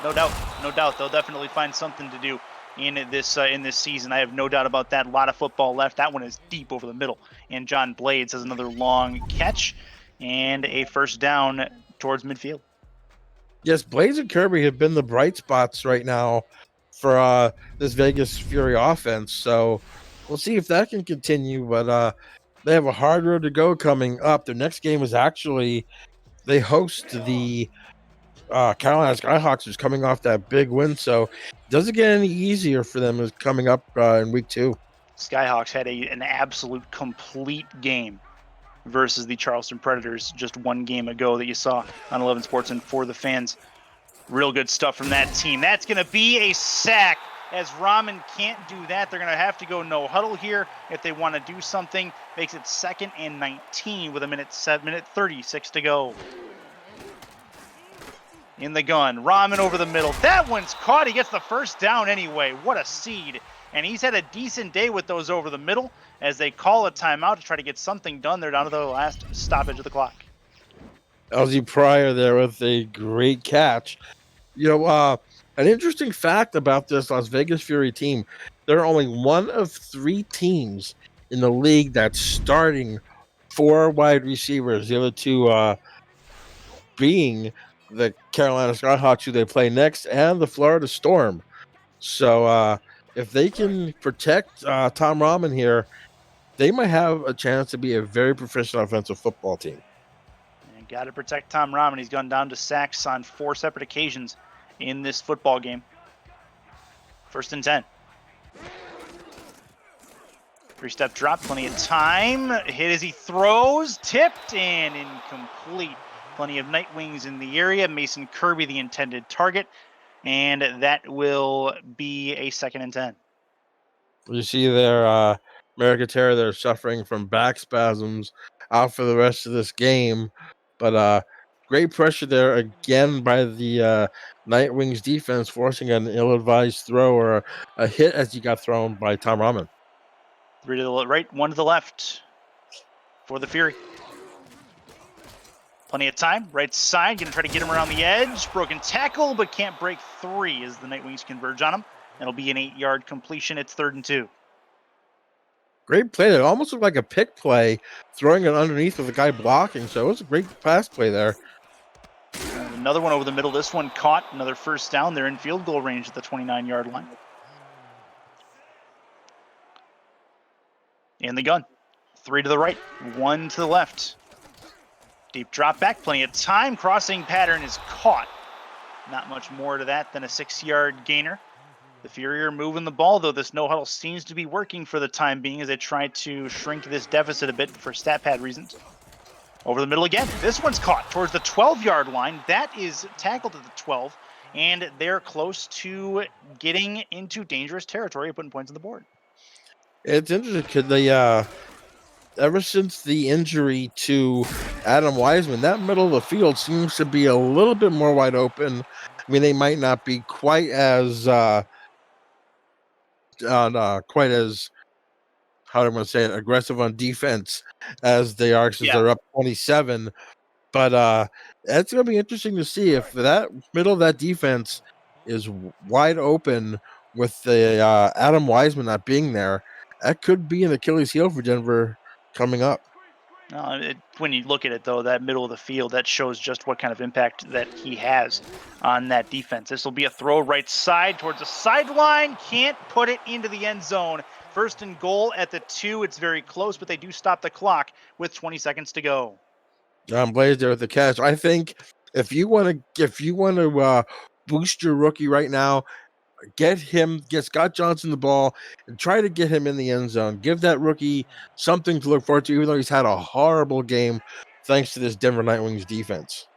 No doubt. They'll definitely find something to do in this season. I have no doubt about that. A lot of football left. That one is deep over the middle. And John Blades has another long catch and a first down towards midfield. Yes, Blades and Kirby have been the bright spots right now for this Vegas Fury offense. So we'll see if that can continue. But they have a hard road to go coming up. Their next game is actually they host the Carolina Skyhawks, who's coming off that big win. So it doesn't get any easier for them coming up in week 2. Skyhawks had an absolute complete game versus the Charleston Predators just one game ago that you saw on 11 Sports and for the fans. Real good stuff from that team. That's going to be a sack, as Rahman can't do that. They're going to have to go no huddle here if they want to do something. Makes it 2nd and 19 with minute 36 to go. In the gun, Rahman over the middle. That one's caught. He gets the first down anyway. What a seed. And he's had a decent day with those over the middle as they call a timeout to try to get something done. They're down to the last stoppage of the clock. LZ Pryor there with a great catch. You know, an interesting fact about this Las Vegas Fury team, they're only one of 3 teams in the league that's starting 4 wide receivers. The other 2 being the Carolina Skyhawks, who they play next, and the Florida Storm. So if they can protect Tom Rahman here, they might have a chance to be a very proficient offensive football team. And got to protect Tom Rahman. He's gone down to sacks on 4 separate occasions in this football game. 1st and 10. 3-step drop, plenty of time. Hit as he throws, tipped and incomplete. Plenty of Nightwings in the area. Mason Kirby, the intended target. And that will be a 2nd and 10. You see there, America Terra, they're suffering from back spasms, out for the rest of this game. But great pressure there again by the Nightwings defense, forcing an ill-advised throw or a hit as he got thrown by Tom Rahman. 3 to the right, 1 to the left for the Fury. Plenty of time. Right side, going to try to get him around the edge. Broken tackle, but can't break 3 as the Nightwings converge on him. It'll be an 8-yard completion. It's 3rd and 2. Great play there. It almost looked like a pick play, throwing it underneath with a guy blocking. So it was a great pass play there. Another one over the middle. This one caught. Another first down. They're in field goal range at the 29-yard line. In the gun. 3 to the right, 1 to the left. Deep drop back. Plenty of time. Crossing pattern is caught. Not much more to that than a 6-yard gainer. The Fury are moving the ball, though. This no-huddle seems to be working for the time being as they try to shrink this deficit a bit for stat pad reasons. Over the middle again. This one's caught towards the 12-yard line. That is tackled at the 12, and they're close to getting into dangerous territory of putting points on the board. It's interesting because they, ever since the injury to Adam Wiseman, that middle of the field seems to be a little bit more wide open. I mean, they might not be quite as how do I want to say it, aggressive on defense as they are since they're up 27. But it's going to be interesting to see if that middle of that defense is wide open with the Adam Wiseman not being there. That could be an Achilles heel for Denver coming up. When you look at it, though, that middle of the field, that shows just what kind of impact that he has on that defense. This will be a throw right side towards the sideline. Can't put it into the end zone. 1st and goal at the 2. It's very close, but they do stop the clock with 20 seconds to go. Blaze there with the catch. I think if you want to boost your rookie right now, get Scott Johnson the ball and try to get him in the end zone. Give that rookie something to look forward to, even though he's had a horrible game thanks to this Denver Nightwings defense.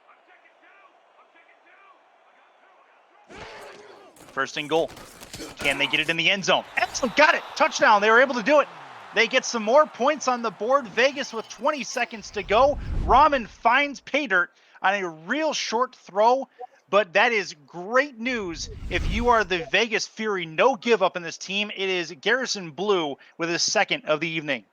1st and goal. Can they get it in the end zone? Excellent, got it. Touchdown. They were able to do it. They get some more points on the board. Vegas with 20 seconds to go. Rahman finds pay dirt on a real short throw, but that is great news if you are the Vegas Fury. No give up in this team. It is Garrison Blue with his 2nd of the evening.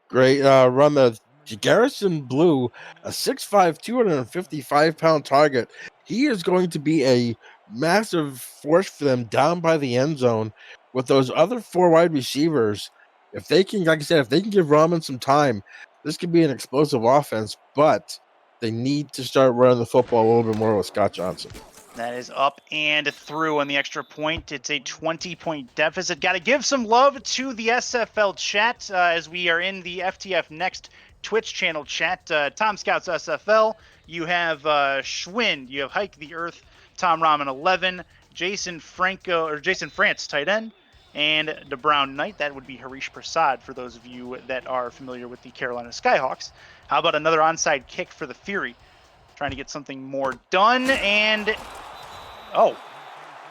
Great run there. Garrison Blue, a 6'5", 255-pound target. He is going to be a massive force for them down by the end zone with those other 4 wide receivers. If they can, like I said, if they can give Rahman some time, this could be an explosive offense, but they need to start running the football a little bit more with Scott Johnson. That is up and through on the extra point. It's a 20-point deficit. Got to give some love to the SFL chat as we are in the FTF Next Twitch channel chat. Tom Scouts SFL, you have Schwind, you have Hike the Earth, Tom Rahman 11, Jason France tight end, and DeBrown Knight. That would be Harish Prasad for those of you that are familiar with the Carolina Skyhawks. How about another onside kick for the Fury? Trying to get something more done, and oh,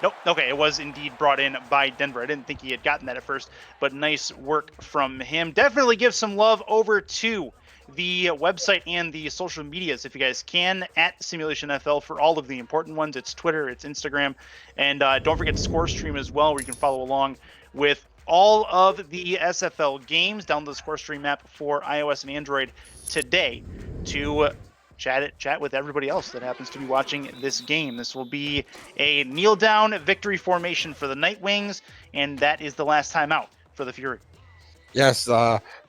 nope. Okay, it was indeed brought in by Denver. I didn't think he had gotten that at first, but nice work from him. Definitely give some love over to the website and the social medias if you guys can, at Simulationfl for all of the important ones. It's Twitter, it's Instagram, and don't forget Score Stream as well, where you can follow along with all of the SFL games. Download the Score Stream app for iOS and Android today to chat with everybody else that happens to be watching this game. This will be a kneel down victory formation for the Nightwings, and that is the last time out for the Fury. Yes,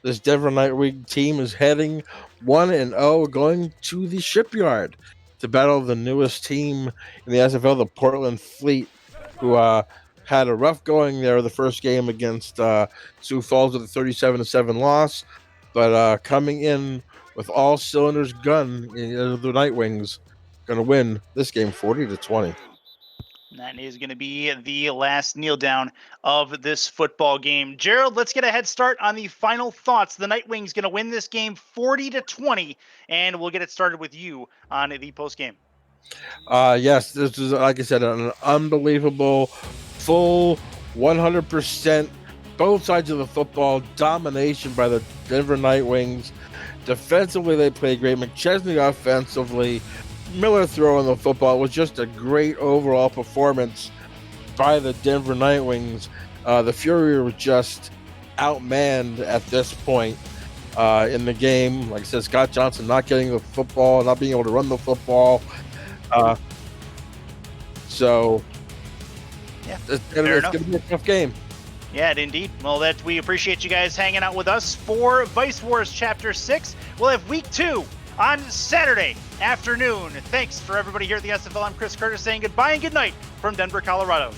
this Denver Nightwing team is heading 1-0, going to the Shipyard to battle the newest team in the SFL, the Portland Fleet, who had a rough going there the first game against Sioux Falls with a 37-7 loss, but coming in with all cylinders gun, the Nightwings going to win this game 40-20. That is going to be the last kneel down of this football game. Gerald, let's get a head start on the final thoughts. The Nightwings going to win this game 40-20, and we'll get it started with you on the post game. Yes, this is, like I said, an unbelievable, full 100%, both sides of the football domination by the Denver Nightwings. Defensively, they played great. McChesney offensively, Miller throwing the football. It was just a great overall performance by the Denver Nightwings. The Fury were just outmanned at this point in the game. Like I said, Scott Johnson not getting the football, not being able to run the football. So Yeah, it's going to be a tough game. Yeah, indeed. Well, we appreciate you guys hanging out with us for Vice Wars Chapter 6. We'll have Week 2 on Saturday afternoon. Thanks for everybody here at the SFL. I'm Chris Curtis saying goodbye and good night from Denver, Colorado.